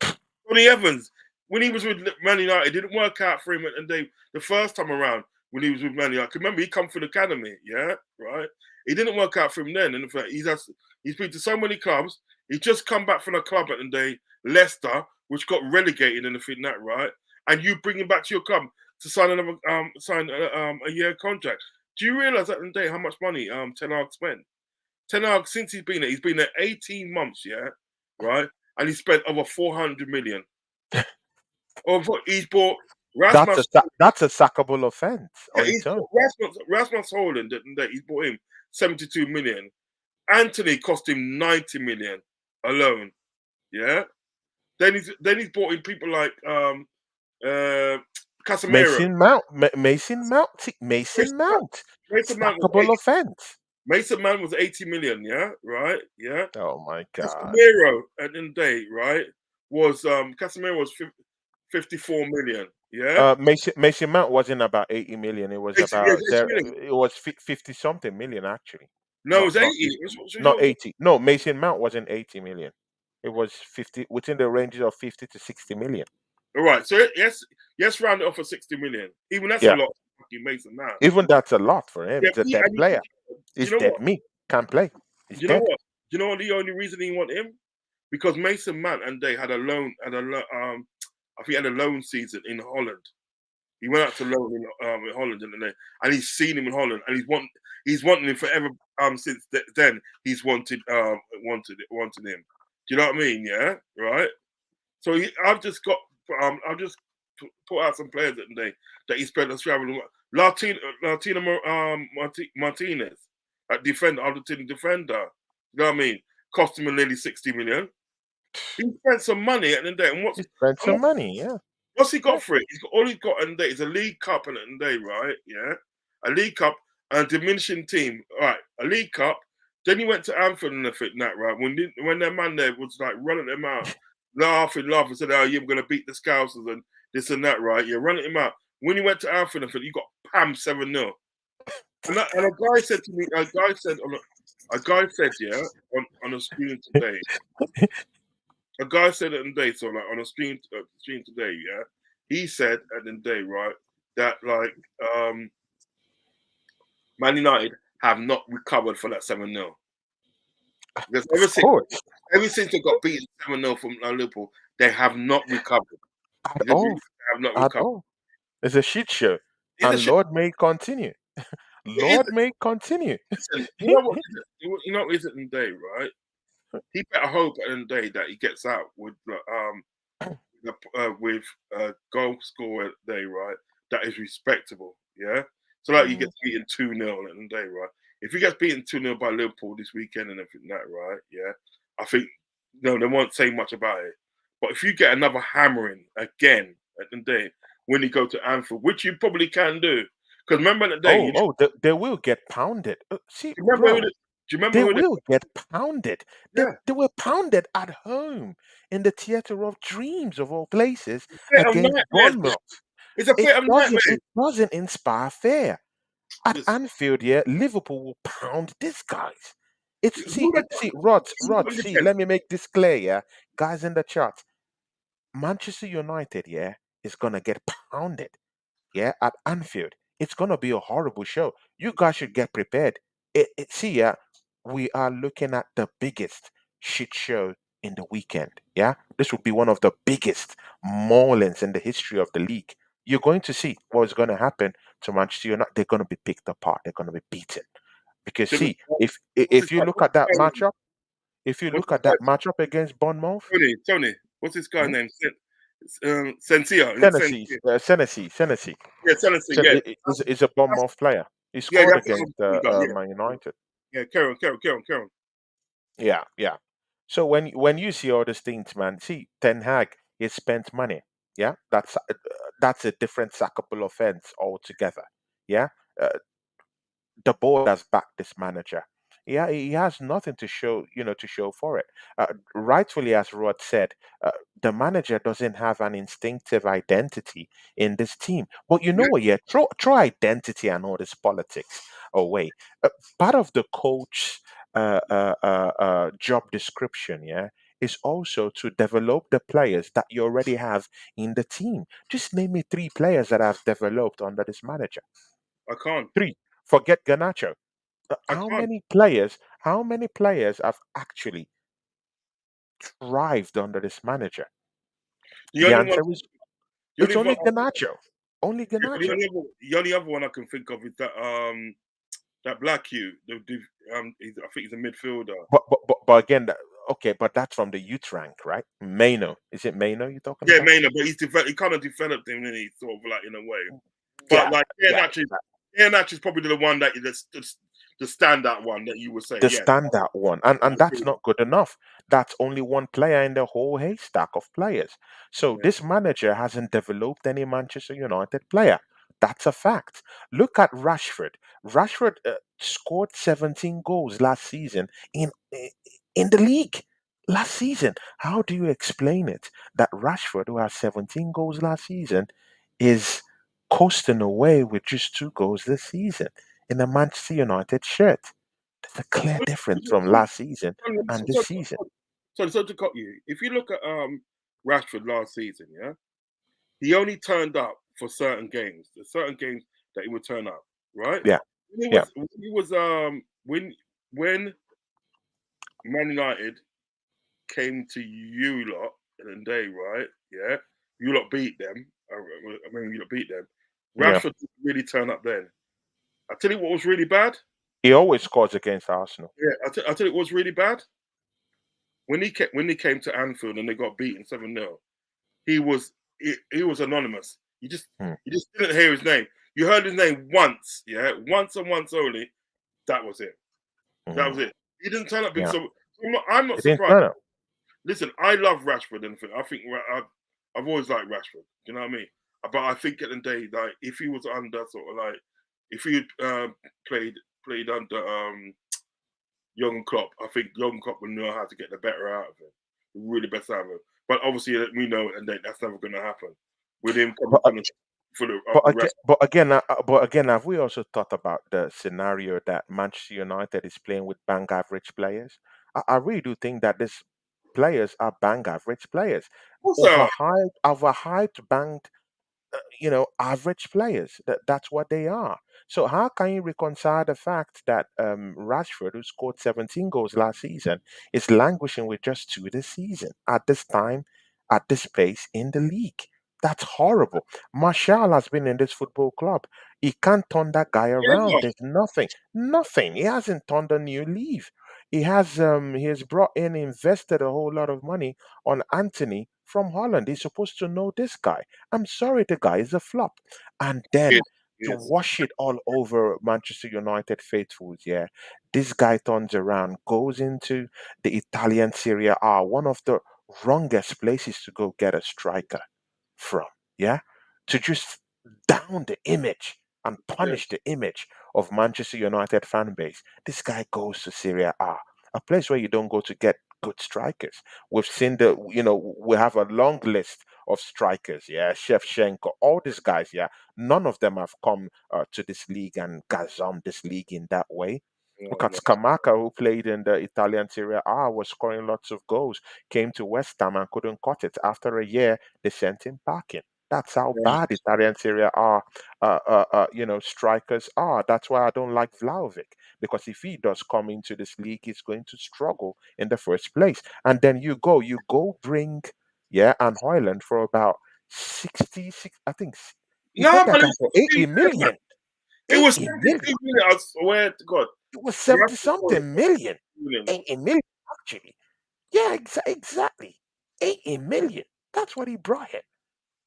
Johnny Evans, when he was with Man United, it didn't work out for him, and the first time around when he was with Man United. Remember, he come from the academy, yeah, right. It didn't work out for him then, and in fact, he's been to so many clubs. He's just come back from a club at the day, Leicester, which got relegated in the thing that right, and you bring him back to your club to sign a year contract. Do you realise at the day how much money Ten Hag spent? Ten Hag, since he's been there 18 months, yeah, right, and he spent over 400 million. He's bought Rasmus. That's a sackable offense Yeah, on he's its own. bought Rasmus Holland. That he's bought him 72 million. Anthony cost him 90 million alone. Yeah. Then he's bought in people like uh Casemiro. Mason Mount, Mason Mason Mount. Mount, Mason Mount was sackable 80. offense. Mason Mount was 80 million. Yeah. Right. Yeah. Oh my God. Casemiro at the end of the day, right, was Casemiro was 54 million. Yeah. Mason Mount wasn't about 80 million. It was 80, yeah, about 80 there. million. It was 50 something million actually. No, it was 80. Not It 50. was Not 80. No, Mason Mount wasn't 80 million. It was 50 within the ranges of 50 to 60 million. All right. So yes, round it off for 60 million. Even that's a Yeah. lot for fucking Mason Mount. Even that's a lot for him. Yeah, He's a dead player. do you He's know dead what? meat. Can't play. He's Do you know dead. what? Do you know what the only reason he want him? Because Mason Mount and they had a loan, I think he had a loan season in Holland. He went out to loan in Holland, and he's seen him in Holland, and he's wanting him forever. Since then, he's wanted him. Do you know what I mean? Yeah, right. So I've just put out some players that day that he spent us traveling. Martinez. at defender, Argentinian defender. You know what I mean? Cost him nearly 60 million. He spent some money at the end of the day. And He spent and some money, yeah. what's he Yeah. got for it? All he's got at the end of the day is a League Cup at the end of the day, right? Yeah. A League Cup and a diminishing team. All right, a League Cup. Then he went to Anfield and everything, that right? When their man there was like running them out, laughing, said, "Oh, you're gonna beat the Scousers and this and that, right? You're running him out." When he went to Anfield and everything, you got Pam 7-0. And a guy said to me, a guy said, yeah, on a screen today. A guy said at the day, so like on a stream today, yeah. He said at the day, right, that like Man United have not recovered for that 7-0. Because ever since they got beaten 7-0 from Liverpool, they have not recovered. At all. Have not At recovered. all. It's a shit show. It's a And shit. Lord may continue. Lord may continue. Listen, you know what? You know what is it in the day, right? He better hope at the end of the day that he gets out with goal scorer day, right? That is respectable, yeah. So like he gets beaten 2-0 at the end of the day, right? If he gets beaten 2-0 by Liverpool this weekend and everything that, right? Yeah, I think no, they won't say much about it. But if you get another hammering again at the end of the day when you go to Anfield, which you probably can do, because remember the day. They will get pounded. See, do you remember? Do you remember? They will get pounded. Yeah. They were pounded at home in the theatre of dreams of all places It's against Bournemouth. It's a bit of nightmare. It doesn't inspire fear. At Anfield, yeah, Liverpool will pound these guys. Rod, see, let me make this clear, yeah. Guys in the chat, Manchester United, yeah, is gonna get pounded, yeah, at Anfield. It's gonna be a horrible show. You guys should get prepared. Yeah, we are looking at the biggest shit show in the weekend. Yeah, this will be one of the biggest maulings in the history of the league. You're going to see what's going to happen to Manchester United. They're going to be picked apart. They're going to be beaten. Because see, if you look at that matchup, against Bournemouth, Tony, what's this guy's name? Sensia. Senesi. Yeah, Senesi. Yeah, is a Bournemouth player. He scored against Man United. Yeah, Karen. Yeah. So when you see all these things, man, see Ten Hag, he spent money. Yeah, that's a different sackable offense altogether. Yeah, the board has backed this manager. Yeah, he has nothing to show, to show for it. Rightfully, as Rod said, the manager doesn't have an instinctive identity in this team. But you know what? Yeah, throw identity and all this politics away. Part of the coach job description, yeah, is also to develop the players that you already have in the team. Just name me 3 players that have developed under this manager. I can't. 3. Forget Garnacho. How many players have actually thrived under this manager? The answer is it's only Garnacho. Only Garnacho. The only other one I can think of is that Black Hugh. I think he's a midfielder. But again, but that's from the youth rank, right? Maino. Is it Maino you're talking about? Yeah, Maino, but he kind of developed him, and he sort of like in a way. But Iheanacho is probably the one that's the standout one that you would say. The standout one. And that's not good enough. That's only one player in the whole haystack of players. So this manager hasn't developed any Manchester United player. That's a fact. Look at Rashford. Rashford scored 17 goals last season in the league. Last season. How do you explain it that Rashford, who has 17 goals last season, is coasting away with just 2 goals this season in a Manchester United shirt? There's a clear difference from last season and this season. So to cut you, if you look at Rashford last season, yeah, he only turned up for certain games. There's certain games that he would turn up, right? Yeah. When Man United came to you lot in the day, right? Yeah, you lot beat them. You lot beat them. Rashford didn't really turn up then. I tell you what was really bad. He always scores against Arsenal. Yeah, I tell you what was really bad. When he came to Anfield and they got beaten 7-0, he was anonymous. You just didn't hear his name. You heard his name once, yeah, once and once only. That was it. That Mhm. was it. He didn't turn up big. Yeah. So I'm not It didn't surprised. turn up. Listen, I love Rashford and I think I've always liked Rashford. You know what I mean? But I think at the end of the day, like if he was under sort of like if he had played played under Young Klopp, I think Young Klopp would know how to get the better out of him, the really best out of him. But obviously, we know and that's never going to happen with him coming But from for the But rest. again, but again, have we also thought about the scenario that Manchester United is playing with bang average players? I really do think that these players are bang average players, Also, overhyped, banged, average players. That's what they are. So how can you reconcile the fact that Rashford, who scored 17 goals last season, is languishing with just two this season at this time, at this pace in the league? That's horrible. Martial has been in this football club. He can't turn that guy around. yeah, There's nothing. He hasn't turned a new leaf. He has brought in, invested a whole lot of money on Anthony from Holland. He's supposed to know this guy. I'm sorry, the guy is a flop. And then yes, to yes, wash it all over Manchester United faithfuls, yeah, this guy turns around, goes into the Italian Serie A, one of the wrongest places to go get a striker from, yeah, to just down the image and yeah, punish the image of Manchester United fan base. This guy goes to Serie a place where you don't go to get good strikers. We've seen we have a long list of strikers, yeah, Shevchenko, all these guys, yeah. None of them have come to this league and gazumped this league in that way. no, Look at no. Scamacca, who played in the Italian Serie A, was scoring lots of goals, came to West Ham and couldn't cut it. After a year, they sent him packing. That's how Yeah. bad Italian Serie A, strikers are. That's why I don't like Vlahovic, because if he does come into this league, he's going to struggle in the first place. And then you go bring, yeah, and Hoyland for about 66, I think you No, got that but guy for 80 million. it was 80 million. 72 million. I swear to God. It was You 70 have to call it something million. 2 million. 80 million, actually. Yeah, exactly. 80 million. That's what he brought him.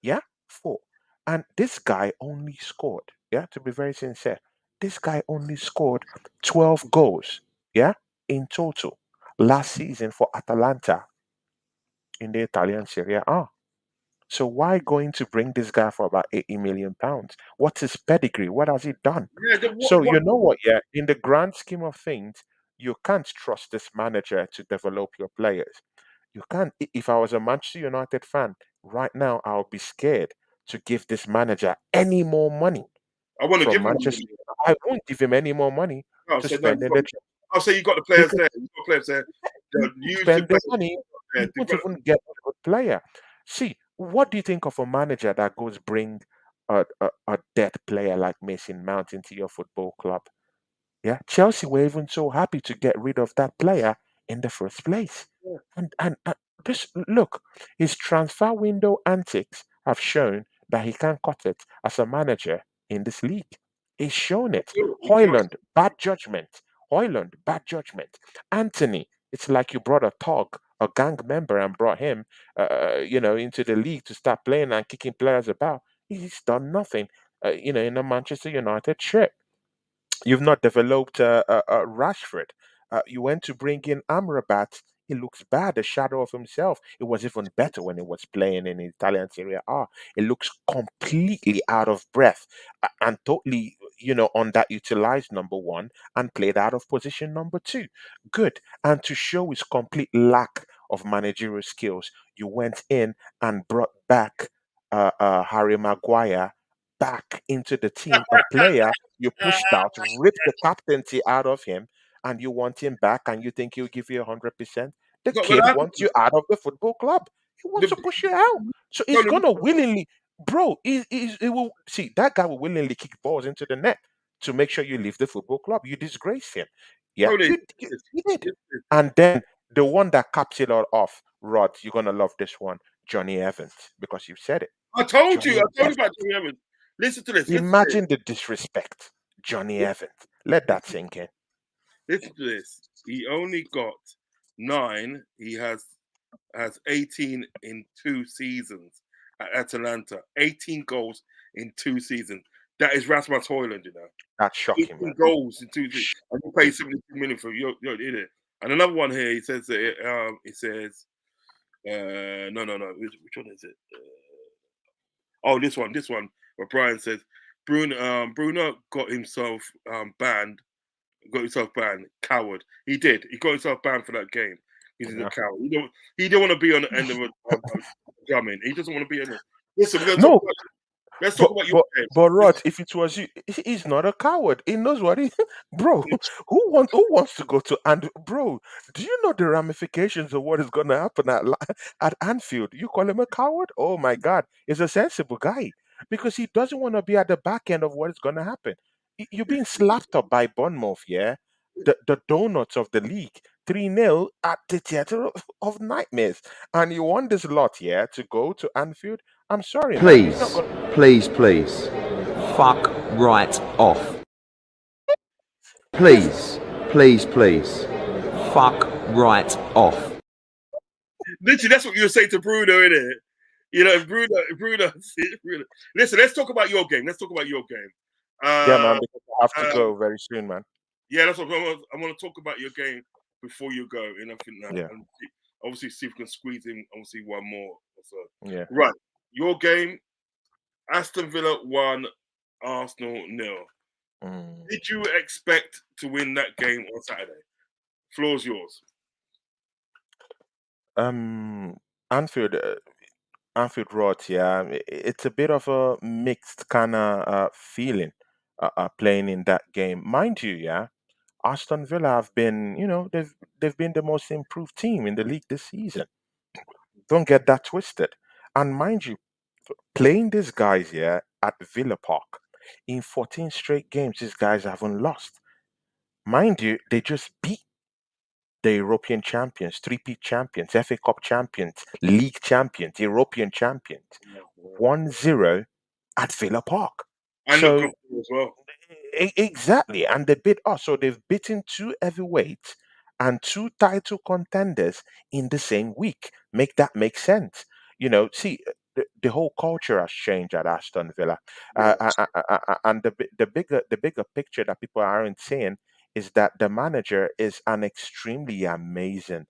Yeah, for. And this guy only scored, yeah, to be very sincere, this guy only scored 12 goals, yeah, in total last season for Atalanta in the Italian Serie A. So why going to bring this guy for about 80 million pounds? What's his pedigree? What has he done? Yeah, So what? you know what, yeah, in the grand scheme of things, you can't trust this manager to develop your players. You can't. If I was a Manchester United fan right now, I would be scared to give this manager any more money I want to from give him. Manchester. I won't give him any more money I'll to say no. spend in the I'll say you got the players because there. You got players there. Use the spend the players money, there. you won't even get a good player. See, what do you think of a manager that goes bring a dead player like Mason Mount into your football club? Yeah, Chelsea were even so happy to get rid of that player in the first place. And just look, his transfer window antics have shown that he can cut it as a manager in this league. He's shown it. Hoyland, bad judgment. Hoyland, bad judgment. Anthony, it's like you brought a thug, a gang member, and brought him, into the league to start playing and kicking players about. He's done nothing, in a Manchester United shirt. You've not developed Rashford. You went to bring in Amrabat. He looks bad, a shadow of himself. It was even better when he was playing in Italian Serie A. It looks completely out of breath and totally, underutilized, number one, and played out of position, number two. Good. And to show his complete lack of managerial skills, you went in and brought back Harry Maguire back into the team, a player you pushed out, ripped the captaincy out of him, and you want him back, and you think he'll give you 100%. The Not gonna kid happen. wants you out of the football club. He wants The, to push you out. So he's Tony, gonna willingly, bro. He will see that guy will willingly kick balls into the net to make sure you leave the football club. You disgrace him. Yeah, Tony, you did. it's- And then the one that caps it all off, Rod, you're gonna love this one, Johnny Evans, because you said it. I told you. Johnny I told you Evans. about Tony Evans. Listen to this. Listen to this. Imagine the disrespect. Johnny Evans. Let that Listen, sink in. listen to this. He only got 9. He has 18 in 2 seasons at Atalanta. 18 goals in 2 seasons. That is Rasmus Højlund, you know. That's shocking, 18 man. goals in 2 seasons, and you pay 72 million for you're an idiot. And another one here, he says that it says no, which one is it? Oh, this one, where Brian says Bruno got himself banned. Coward. He did. He got himself banned for that game because he's a Yeah. coward. He don't want to be on the end of a jamming. He doesn't want to be in it. Listen, No, let's talk but about your but game. but Rod, if it was you, he's not a coward. He knows what he, bro. Who wants to go to, and bro? Do you know the ramifications of what is going to happen at Anfield? You call him a coward? Oh my God, he's a sensible guy because he doesn't want to be at the back end of what is going to happen. You're being slapped up by Bournemouth, yeah, the donuts of the league. 3-0 at the theater of nightmares, and you want this lot, yeah, to go to Anfield. I'm sorry, man. He's not Please, going. please, fuck right off. Please, fuck right off. Literally, that's what you would say to Bruno, innit? You know, Bruno. Listen, let's talk about your game. Let's talk about your game. Yeah, man, Uh, because I have to um, go very soon, man. yeah, that's what I want to talk about your game before you go. And I think that, Yeah, and obviously, see if we can squeeze in, obviously, one more. So, yeah. right, your game. Aston Villa 1, Arsenal 0. Mm. Did you expect to win that game on Saturday? Floor's yours. Um, Anfield, Anfield Road, yeah, it's a bit of a mixed kind of feeling playing in that game. Mind you, yeah, Aston Villa have been, they've been the most improved team in the league this season. Don't get that twisted. And mind you, playing these guys, yeah, at Villa Park in 14 straight games, these guys haven't lost. Mind you, they just beat the European champions, three-peat champions, FA Cup champions, league champions, European champions, 1-0 at Villa Park. And look So comfortable as well. exactly, and they beat us. So they've beaten two heavyweights and two title contenders in the same week. Make that make sense? See, the whole culture has changed at Aston Villa, Yeah. and the bigger picture that people aren't seeing is that the manager is an extremely amazing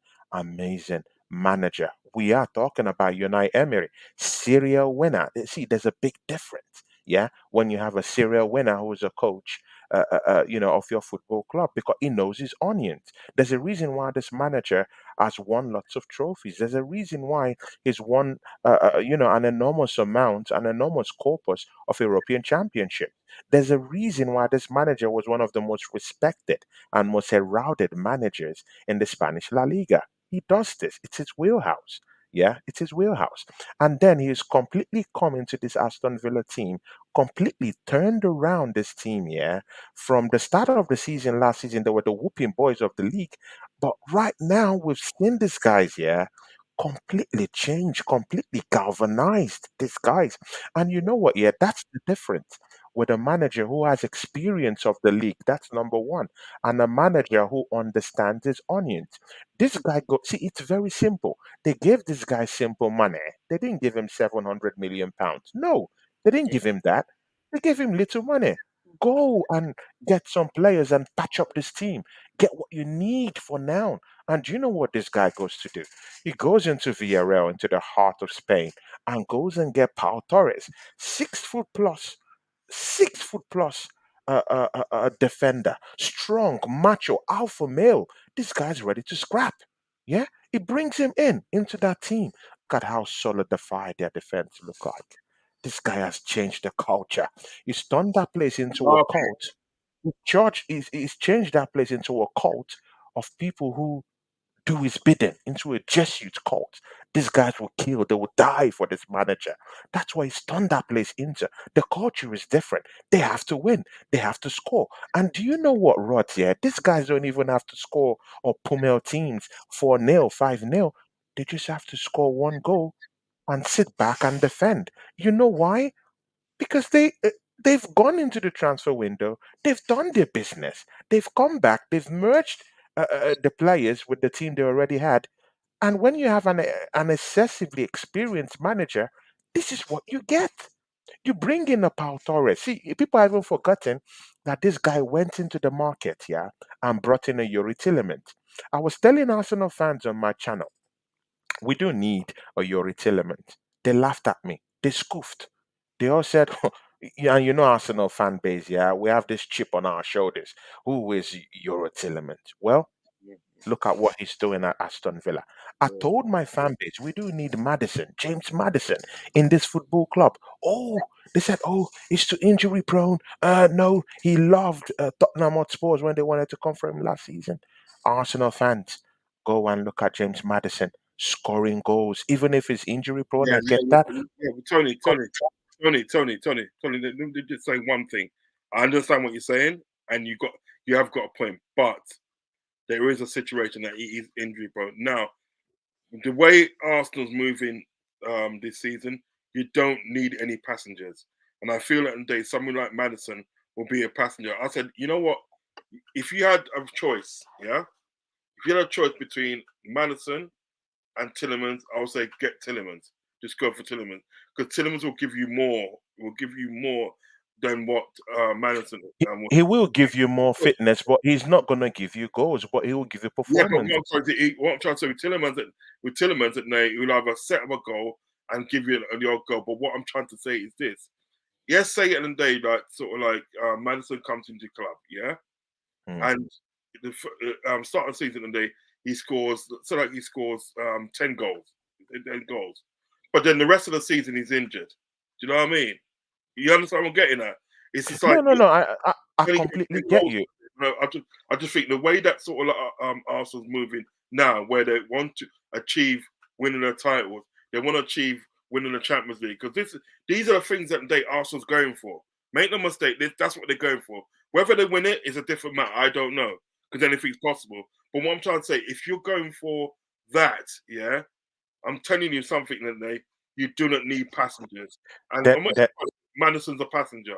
manager. We are talking about Unai Emery, serial winner. See, there's a big difference, yeah, when you have a serial winner who is a coach, of your football club, because he knows his onions. There's a reason why this manager has won lots of trophies. There's a reason why he's won, an enormous amount, an enormous corpus of European championship. There's a reason why this manager was one of the most respected and most heralded managers in the Spanish La Liga. He does this. It's his wheelhouse. Yeah, it's his wheelhouse. And then he's completely come into this Aston Villa team, completely turned around this team, yeah. From the start of the season last season, they were the whooping boys of the league. But right now, we've seen these guys, yeah, completely changed, completely galvanized these guys. And you know what? Yeah, that's the difference with a manager who has experience of the league. That's number one. And a manager who understands his onions. This guy see, it's very simple. They gave this guy simple money. They didn't give him 700 million pounds. No, they didn't give him that. They gave him little money. Go and get some players and patch up this team. Get what you need for now. And do you know what this guy goes to do? He goes into Villarreal, into the heart of Spain, and goes and get Pau Torres, 6 foot plus, 6 foot plus defender, strong, macho, alpha male. This guy's ready to scrap. Yeah, he brings him into that team. Look at how solidified their defense look like. This guy has changed the culture. He's turned that place into a Okay. cult. He's changed that place into a cult of people who do his bidding, into a Jesuit cult. These guys will kill, they will die for this manager. That's why he's turned that place into. The culture is different. They have to win, they have to score. And do you know what, Rod? Yeah, these guys don't even have to score or pummel teams 4-0, 5-0. They just have to score one goal and sit back and defend. You know why? Because they've gone into the transfer window, they've done their business, they've come back, they've merged the players with the team they already had, and when you have an excessively experienced manager, this is what you get. You bring in a Pau Torres. See, people have even forgotten that this guy went into the market, yeah, and brought in a Yuri Tillemans. I was telling Arsenal fans on my channel, we do need a Yuri Tillemans. They laughed at me. They scoffed. They all said, yeah, you know, Arsenal fan base, yeah, we have this chip on our shoulders. Who is Yuri Tillemans? Well, Yeah, look at what he's doing at Aston Villa. I yeah. told my fan base we do need Madison, James Madison, in this football club. Oh, they said, oh, he's too injury prone. No, he loved Tottenham Hotspurs when they wanted to come for him last season. Arsenal fans, go and look at James Madison scoring goals, even if he's injury prone. Yeah, I yeah, get that. yeah. Tony. Let me just say one thing. I understand what you're saying, and you have got a point, but there is a situation that he is injury prone. Now, the way Arsenal's moving this season, you don't need any passengers, and I feel that today someone like Madison will be a passenger. I said, you know what? If you had a choice, yeah, if you had a choice between Madison and Tillemans, I would say get Tillemans. Just go for Tillemans because Tillemans will give you more. Will give you more than what Madison will. He will give you more fitness, but he's not going to give you goals, but he will give you Yeah, but performance. what I'm trying to say with Tillemans at Nate, he'll either set up a goal and give you an odd goal. But what I'm trying to say is this: yes, say it in the day, like sort of like Madison comes into the club, yeah, Mm. and the start of the season and he scores, so like he scores 10 goals, 10 goals, but then the rest of the season he's injured. Do you know what I mean? You understand what I'm getting at? It's just like No, no, no. I when he gets completely 10 get goals. you. No, I just think the way that sort of like, Arsenal's moving now, where they want to achieve winning a title, they want to achieve winning the Champions League because these are the things that Arsenal's going for. Make no mistake, that's what they're going for. Whether they win it is a different matter. I don't know because anything's possible. But what I'm trying to say, if you're going for that, yeah, I'm telling you something that you do not need passengers. And That I'm not that Madison's a passenger.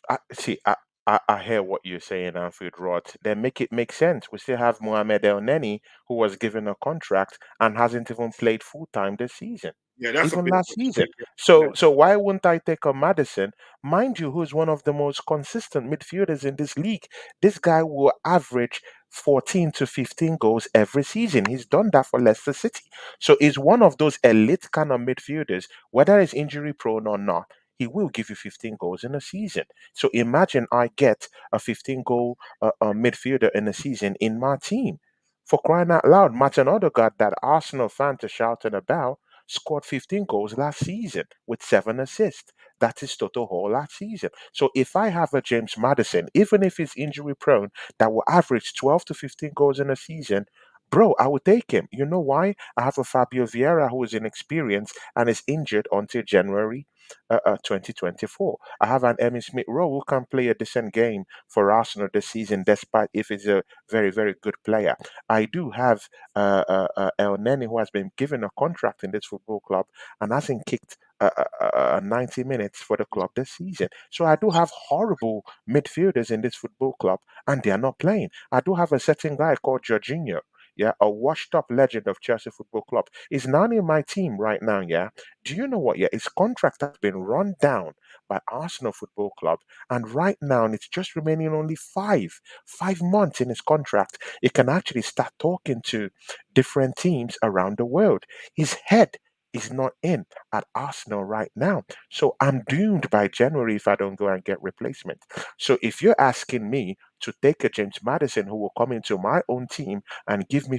I see. I hear what you're saying, Anfield Rod. Then make it make sense. We still have Mohamed El Neni, who was given a contract and hasn't even played full time this season, Yeah, that's a even bit of last a season. mistake. Yeah. So why wouldn't I take a Madison, mind you, who's one of the most consistent midfielders in this league? This guy will average 14 to 15 goals every season. He's done that for Leicester City. So he's one of those elite kind of midfielders, whether he's injury prone or not. He will give you 15 goals in a season. So imagine I get a 15 goal midfielder in a season in my team. For crying out loud, Martin Odegaard, that Arsenal fan to shouting about, scored 15 goals last season with 7 assists. That is total haul last season. So if I have a James Madison, even if he's injury prone, that will average 12 to 15 goals in a season, bro, I would take him. You know why? I have a Fabio Vieira who is inexperienced and is injured until January 2024. I have an Emmy Smith Rowe who can play a decent game for Arsenal this season, despite if he's a very, very good player. I do have El Neni who has been given a contract in this football club and hasn't kicked 90 minutes for the club this season. So I do have horrible midfielders in this football club and they are not playing. I do have a certain guy called Jorginho. Yeah, a washed up legend of Chelsea Football Club. Is now in my team right now, yeah. Do you know what? Yeah, his contract has been run down by Arsenal Football Club, and right now it's just remaining only 5 months in his contract. He can actually start talking to different teams around the world. His head is not in at Arsenal right now. So I'm doomed by January if I don't go and get replacement. So if you're asking me to take a James Madison who will come into my own team and give me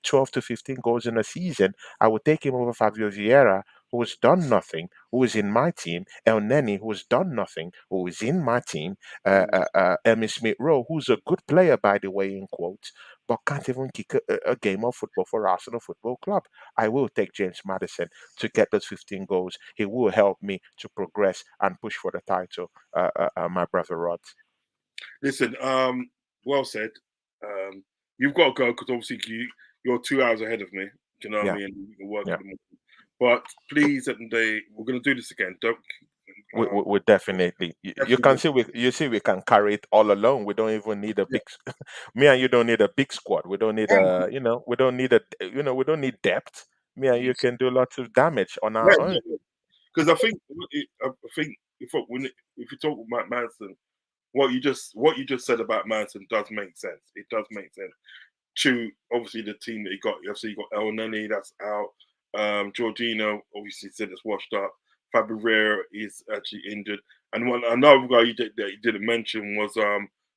12 to 15 goals in a season, I would take him over Fabio Vieira who has done nothing, who is in my team, El Neni, who has done nothing, who is in my team, Emmy Smith Rowe, who's a good player, by the way, in quotes, but can't even kick a game of football for Arsenal Football Club. I will take James Madison to get those 15 goals. He will help me to progress and push for the title, my brother Rod. Listen, well said. You've got to go because obviously you're 2 hours ahead of me. Do you know what I Yeah, mean? You work yeah. at the moment. But please, we're going to do this again. Don't. We definitely you can Definitely. see we can carry it all alone. We don't even need a Yeah. big me and you don't need a big squad. We don't need a we don't need we don't need depth. Me and you can do lots of damage on our own. Because I think think if you talk about Manson, what you just said about Manson does make sense. It does make sense. To obviously the team that he got. Obviously, you got El Neni that's out. Jorginho obviously said it's washed up. Fabio is actually injured, and another guy that you didn't mention was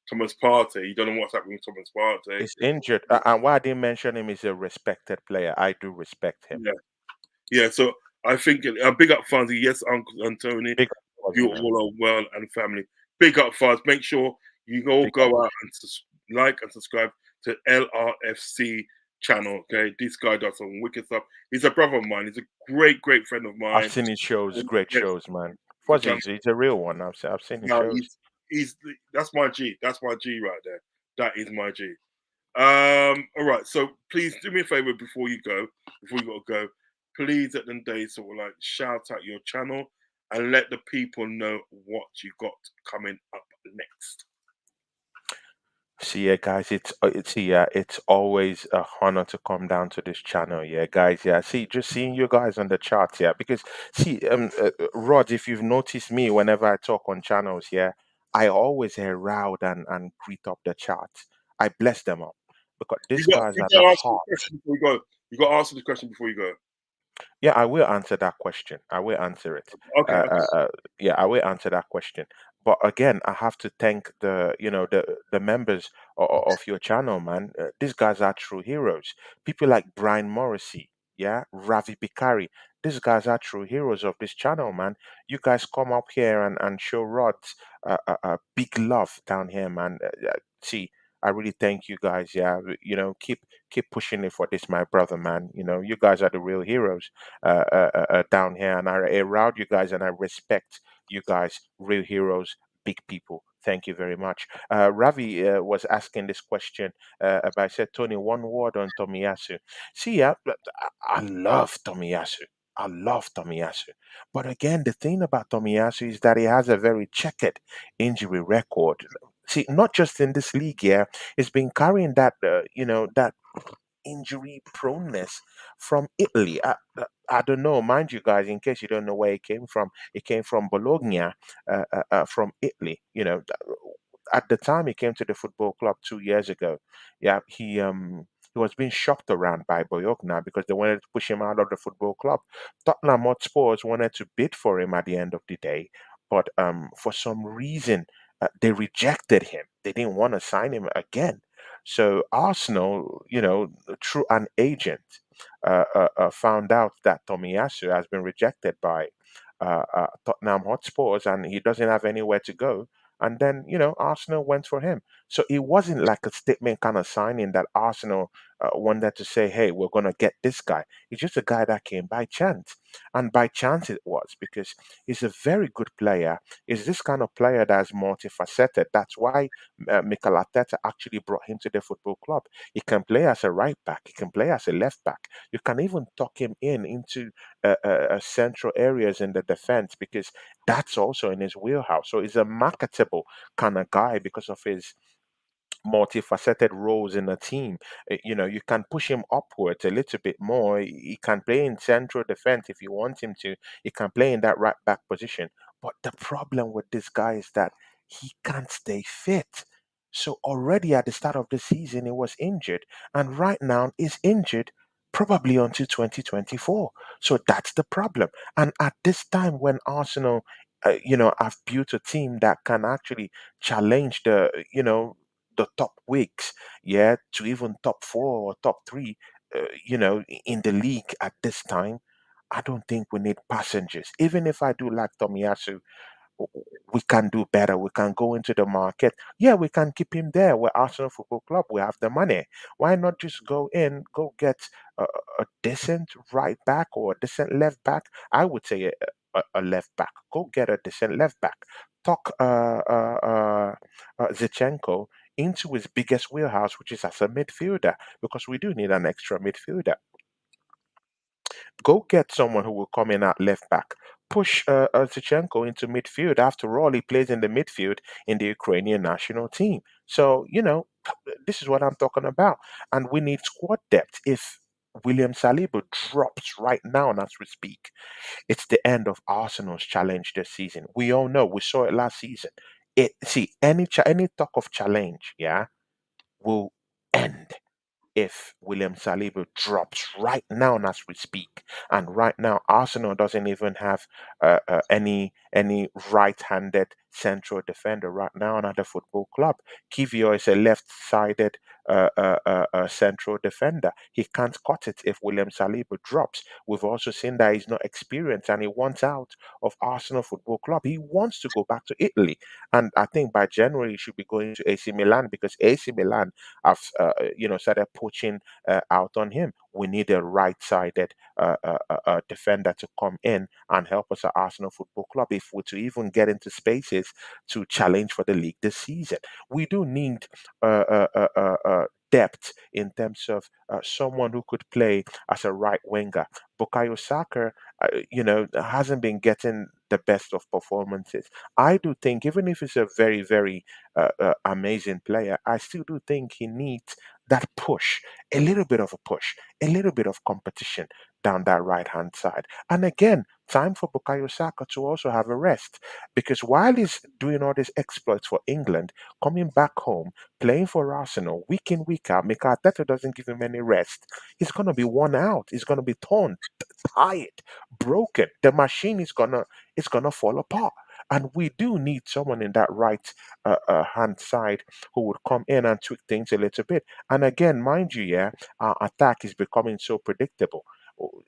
Thomas Partey. You don't know what's happening with Thomas Partey. He's injured, and why I didn't mention him is a respected player. I do respect him. Yeah, yeah. So I think big up Fonzie. Yes, Uncle Anthony. Big up, You man. all are well and family. Big up Fonz. Make sure you all Big go out and like and subscribe to LRFC channel. Okay, this guy does some wicked stuff. He's a brother of mine. He's a great friend of I've mine. seen his shows, great Yes, shows, man. the Fuzzy, channel. he's a real one. I've seen his No, shows. he's that's my G. That's my G right there. That is my G. All right. So please do me a favor before you go. Before you got to go, please at the day sort of like shout out your channel and let the people know what you got coming up next. See, yeah, guys, it's always a honor to come down to this channel, yeah, guys. Yeah, see, just seeing you guys on the charts, yeah, because see, Rod, if you've noticed me whenever I talk on channels, yeah, I always herald and greet up the charts. I bless them up because these guys You are got the to ask the heart. question before you go. You got to answer the question before you go. Yeah, I will answer that question. I will answer it. Okay. Yeah, I will answer that question. But again, I have to thank the members of your channel, man. These guys are true heroes. People like Brian Morrissey, yeah, Ravi Bikari. These guys are true heroes of this channel, man. You guys come up here and show Rods big love down here, man. See, I really thank you guys. Yeah, keep pushing it for this, my brother, man. You guys are the real heroes down here, and I around you guys, and I respect you guys, real heroes, big people. Thank you very much. Ravi was asking this question about, said, Tony, one word on Tomiyasu. See, I love Tomiyasu. I love Tomiyasu. But again, the thing about Tomiyasu is that he has a very checkered injury record. See, not just in this league, yeah, he's been carrying that injury proneness from Italy. I don't know, mind you guys, in case you don't know where it came from, it came from Bologna, from Italy. At the time he came to the football club 2 years ago, yeah, he was being shopped around by Bologna because they wanted to push him out of the football club. Tottenham Hotspurs wanted to bid for him at the end of the day, but for some reason they rejected him. They didn't want to sign him again. So Arsenal, through an agent, found out that Tomiyasu has been rejected by Tottenham Hotspurs and he doesn't have anywhere to go. And then, Arsenal went for him. So it wasn't like a statement kind of signing that Arsenal wanted to say, hey, we're going to get this guy. He's just a guy that came by chance. And by chance it was because he's a very good player. He's this kind of player that's multifaceted. That's why Mikel Arteta actually brought him to the football club. He can play as a right back. He can play as a left back. You can even tuck him into central areas in the defense because that's also in his wheelhouse. So he's a marketable kind of guy because of his multifaceted roles in a team. You can push him upwards a little bit more. He can play in central defense if you want him to. He can play in that right back position. But the problem with this guy is that he can't stay fit. So already at the start of the season, he was injured, and right now he's injured probably until 2024. So that's the problem. And at this time, when Arsenal, have built a team that can actually challenge the top weeks, yeah, to even top four or top three, in the league at this time. I don't think we need passengers. Even if I do like Tomiyasu, we can do better. We can go into the market. Yeah, we can keep him there. We're Arsenal Football Club. We have the money. Why not just go get a decent right back or a decent left back? I would say a left back. Go get a decent left back. Talk Zichenko into his biggest wheelhouse, which is as a midfielder, because we do need an extra midfielder. Go get someone who will come in at left back. Push Zichenko into midfield. After all, he plays in the midfield in the Ukrainian national team. So, this is what I'm talking about. And we need squad depth. If William Saliba drops right now as we speak, it's the end of Arsenal's challenge this season. We all know, we saw it last season. Any talk of challenge, yeah, will end if William Saliba drops right now as we speak. And right now, Arsenal doesn't even have any right-handed central defender right now at the football club. Kivio is a left-sided central defender. He can't cut it if William Saliba drops. We've also seen that he's not experienced and he wants out of Arsenal Football Club. He wants to go back to Italy, and I think by January he should be going to AC Milan because AC Milan have started poaching out on him. We need a right-sided defender to come in and help us at Arsenal Football Club if we're to even get into spaces to challenge for the league this season. We do need depth in terms of someone who could play as a right winger. Bukayo Saka, hasn't been getting the best of performances. I do think, even if he's a very, very amazing player, I still do think he needs that push, a little bit of a push, a little bit of competition down that right hand side. And again, time for Bukayo Saka to also have a rest because while he's doing all these exploits for England, coming back home, playing for Arsenal week in, week out, Mikel Arteta doesn't give him any rest. He's going to be worn out. He's going to be torn, tired, broken. The machine is gonna fall apart. And we do need someone in that right hand side who would come in and tweak things a little bit. And again, mind you, yeah, our attack is becoming so predictable.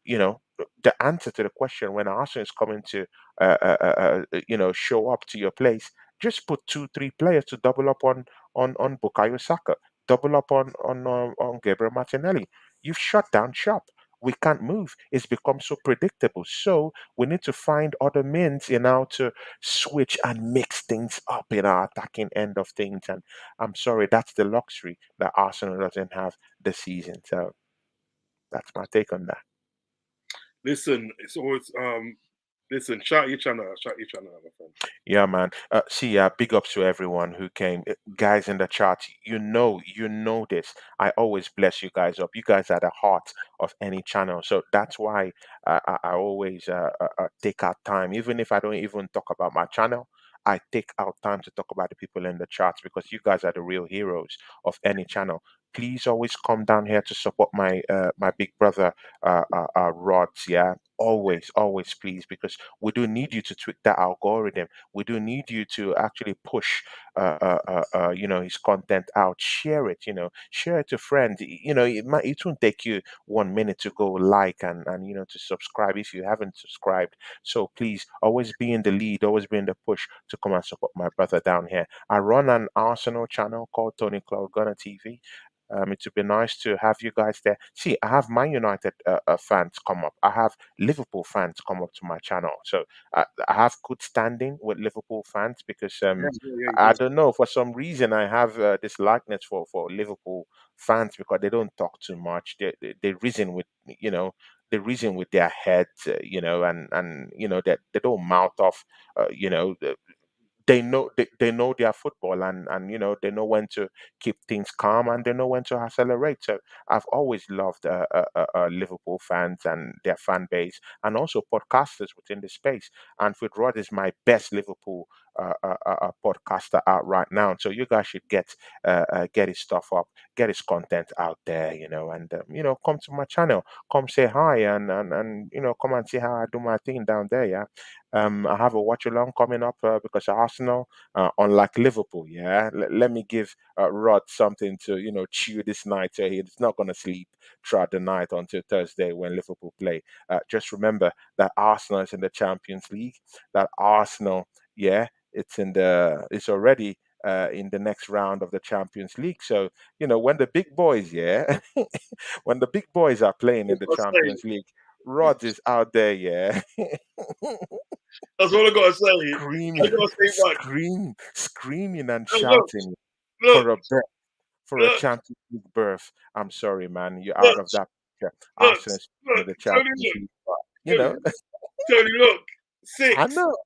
You know, the answer to the question when Arsenal is coming to, show up to your place, just put two, three players to double up on Bukayo Saka, double up on Gabriel Martinelli. You've shut down shop. We can't move. It's become so predictable. So we need to find other means, to switch and mix things up in our attacking end of things. And I'm sorry, that's the luxury that Arsenal doesn't have this season. So that's my take on that. Listen, it's always listen, shout your channel, my friend. Yeah, man. Big ups to everyone who came. Guys in the chat, you know this. I always bless you guys up. You guys are the heart of any channel. So that's why I always take out time, even if I don't even talk about my channel. I take out time to talk about the people in the charts because you guys are the real heroes of any channel. Please always come down here to support my big brother Rods. Yeah, always, please, because we do need you to tweak that algorithm. We do need you to actually push his content out. Share it, share it to friends. It won't take you 1 minute to go like and to subscribe if you haven't subscribed. So please always be in the lead, always be in the push to come and support my brother down here. I run an Arsenal channel called Tony Cloud Gunner TV. It would be nice to have you guys there. See, I have Man United fans come up. I have Liverpool fans come up to my channel. So I have good standing with Liverpool fans because I don't know, for some reason I have this likeness for Liverpool fans because they don't talk too much. They reason with they reason with their heads, and that they don't mouth off, they know their football and they know when to keep things calm and they know when to accelerate. So I've always loved Liverpool fans and their fan base and also podcasters within the space. And Fred Rod is my best Liverpool podcaster out right now. So you guys should get his stuff up, get his content out there, and come to my channel, come say hi and come and see how I do my thing down there. Yeah. I have a watch along coming up because Arsenal, unlike Liverpool, yeah. Let me give Rod something to chew this night. So he's not going to sleep throughout the night until Thursday when Liverpool play. Just remember that Arsenal is in the Champions League. That Arsenal, yeah, it's already. In the next round of the Champions League, so when the big boys, yeah, when the big boys are playing in the That's what I say. Champions League, Rod is out there, yeah. That's all I gotta say. I screaming, gotta say much. screaming and Look, shouting look, for a berth, for a look, Champions League berth. I'm sorry, man, you're out look, of that picture. look, Arsenal is in look, the Tony, Champions look, League, but, Tony, Tony, look, I 6, know,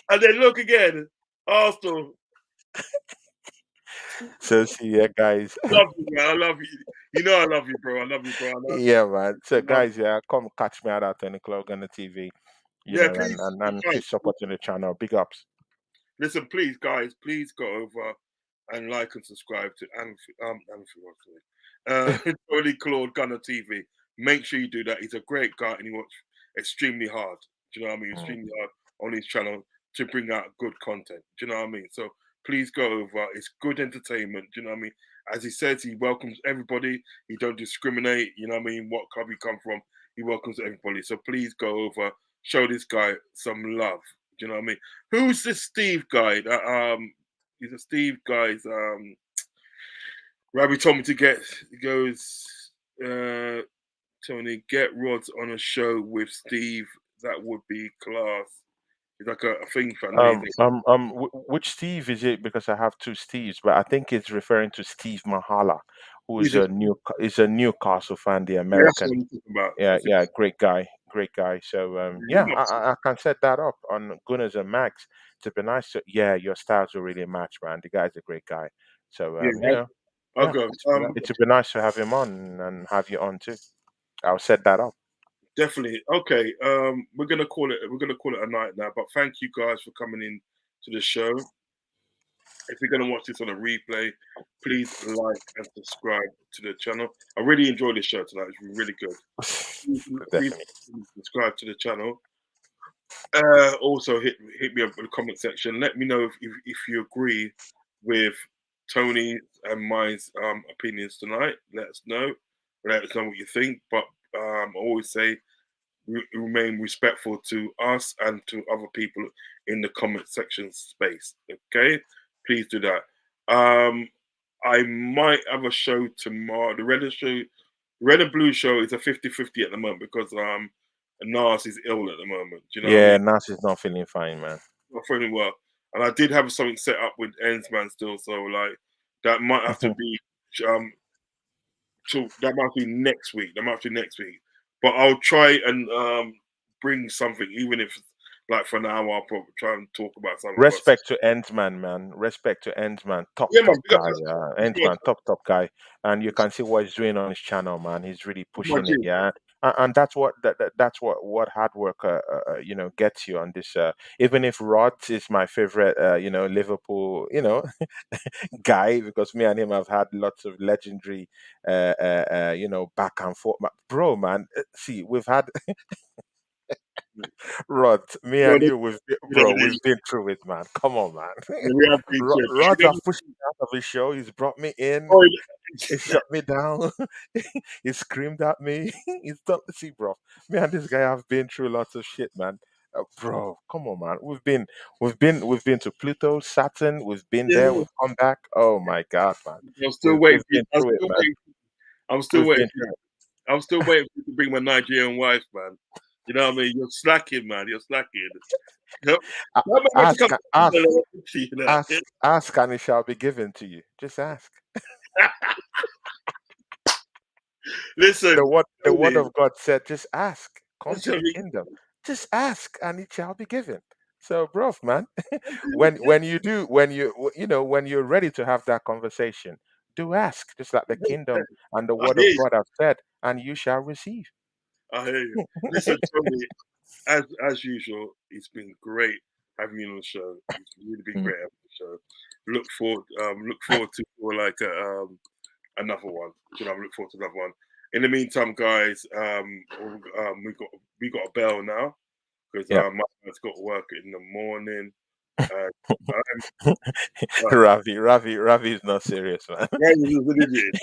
and then look again, Arsenal, So see ya, guys. Love you, man. I love you. You know I love you, bro. I love you, bro. I love you. Yeah, man. So I love guys, yeah, come catch me out at 10 o'clock on the TV, you. Yeah, and, please, keep guys. supporting the channel. Big ups. Listen, please, guys, please go over and like and subscribe to Tony Claude Gunner TV. Make sure you do that. He's a great guy and he works extremely hard. Do you know what I mean? Mm. Extremely hard on his channel to bring out good content. Do you know what I mean? So please go over. It's good entertainment. Do you know what I mean? As he says, he welcomes everybody. He don't discriminate. You know what I mean? What club you come from, he welcomes everybody. So please go over, show this guy some love. Do you know what I mean? Who's this Steve guy? He's a Steve guy's. Rabbi told me to get. He goes, Tony, get Rods on a show with Steve. That would be class. It's like a thing for amazing. Which Steve is it? Because I have two Steves, but I think it's referring to Steve Mahala, who is He's a, is a Newcastle fan, the that's American. what I'm talking about. Yeah, yeah, great guy, great guy. So yeah, I can set that up on Gunners and Max to be nice. To, yeah, your styles will really match, man. The guy's a great guy. So Yeah, you know, I'll yeah, go. it would be nice to have him on and have you on too. I'll set that up. Definitely. Okay. We're gonna call it. We're gonna call it a night now. But thank you guys for coming in to the show. If you're gonna watch this on a replay, please like and subscribe to the channel. I really enjoyed this show tonight. It's really good. Please Definitely. subscribe to the channel. Also hit me up in the comment section. Let me know if you agree with Tony and mine's opinions tonight. Let us know. Let us know what you think. But I always say remain respectful to us and to other people in the comment section space. Okay, please do that. I might have a show tomorrow. The Red and Blue show is a 50-50 at the moment because Nas is ill at the moment. Do you know what I Yeah, mean? Nas is not feeling fine, man. Not feeling well, and I did have something set up with Ensman still, so like that might have to be so that might be next week. That might be next week. But I'll try and bring something, even if it's like for now. I'll probably try and talk about something. Respect to Endman, man. Respect to Endman. Top Yeah, man, guy. big up Endman, top guy. And you can see what he's doing on his channel, man. He's really my pushing G. it, yeah. And that's what that's what hard work, gets you on this. Even if Rod is my favorite, Liverpool, guy, because me and him have had lots of legendary, back and forth. Bro, man, see, we've had Rod, me Bro, and you, we've been through it, man. Come on, man. we have been to Rod it. have pushed me out of his show. He's brought me in. Oh, He shut me down. He screamed at me. He's done. See, bro, me and this guy have been through lots of shit, man. Bro, come on, man. We've been to Pluto, Saturn. We've been there. yeah. We've come back. Oh my God, man. I'm still waiting. We've been through it, man. I'm still We've waiting. been through it. I'm still waiting for you to bring my Nigerian wife, man. You know what I mean? You're slacking, man. You're slacking. Yep. A- That man wants to Ask, come ask, to you know. ask, and it shall be given to you. Just ask. Listen, The word of God said, just ask, come to the Tony, kingdom. Just ask, and it shall be given. So, bro, man, when you're ready to have that conversation, do ask, just like the kingdom and the I word hear of you. God have said, and you shall receive. I hear you. Listen, Tony, as usual, it's been great having you on the show. It's really been Mm. great having you on the show. Look forward to for like another one. You know, look forward to another one. In the meantime, guys, we got a bell now because Yeah. my man's got to work in the morning. I'm, Ravi is not serious, man. Ravi's an idiot.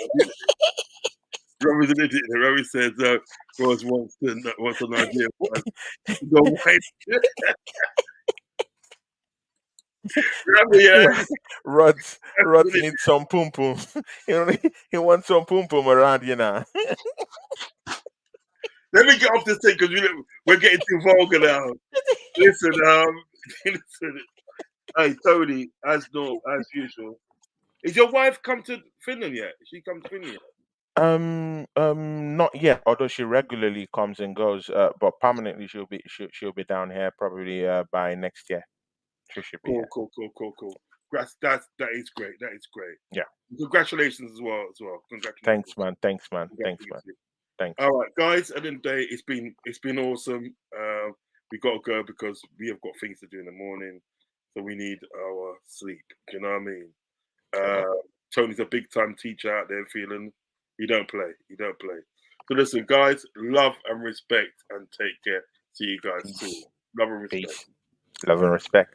Ravi's an idiot. Ravi says, Rose wants an idea. Go wait. Ravi, yeah. Rods needs some pum pum. He wants some pum pum around, Let me get off this thing because we're getting too vulgar now. Listen, listen. Hey, Tony, as usual. Is your wife come to Finland yet? Is she come to Finland yet? Not yet. Although she regularly comes and goes, but permanently she'll be down here probably by next year. She should be Cool, here. cool, cool, cool, cool. That is great. That is great. Yeah. Congratulations as well. Congratulations. Thanks, man. Thanks, man. Thanks, man. Congratulations. Thanks. All right, guys. At the end of the day, it's been awesome. We got to go because we have got things to do in the morning, so we need our sleep. Do you know what I mean? Tony's a big time teacher out there. Feeling you don't play. So listen, guys. Love and respect, and take care. See you guys soon. Love and respect. Peace. Love and respect.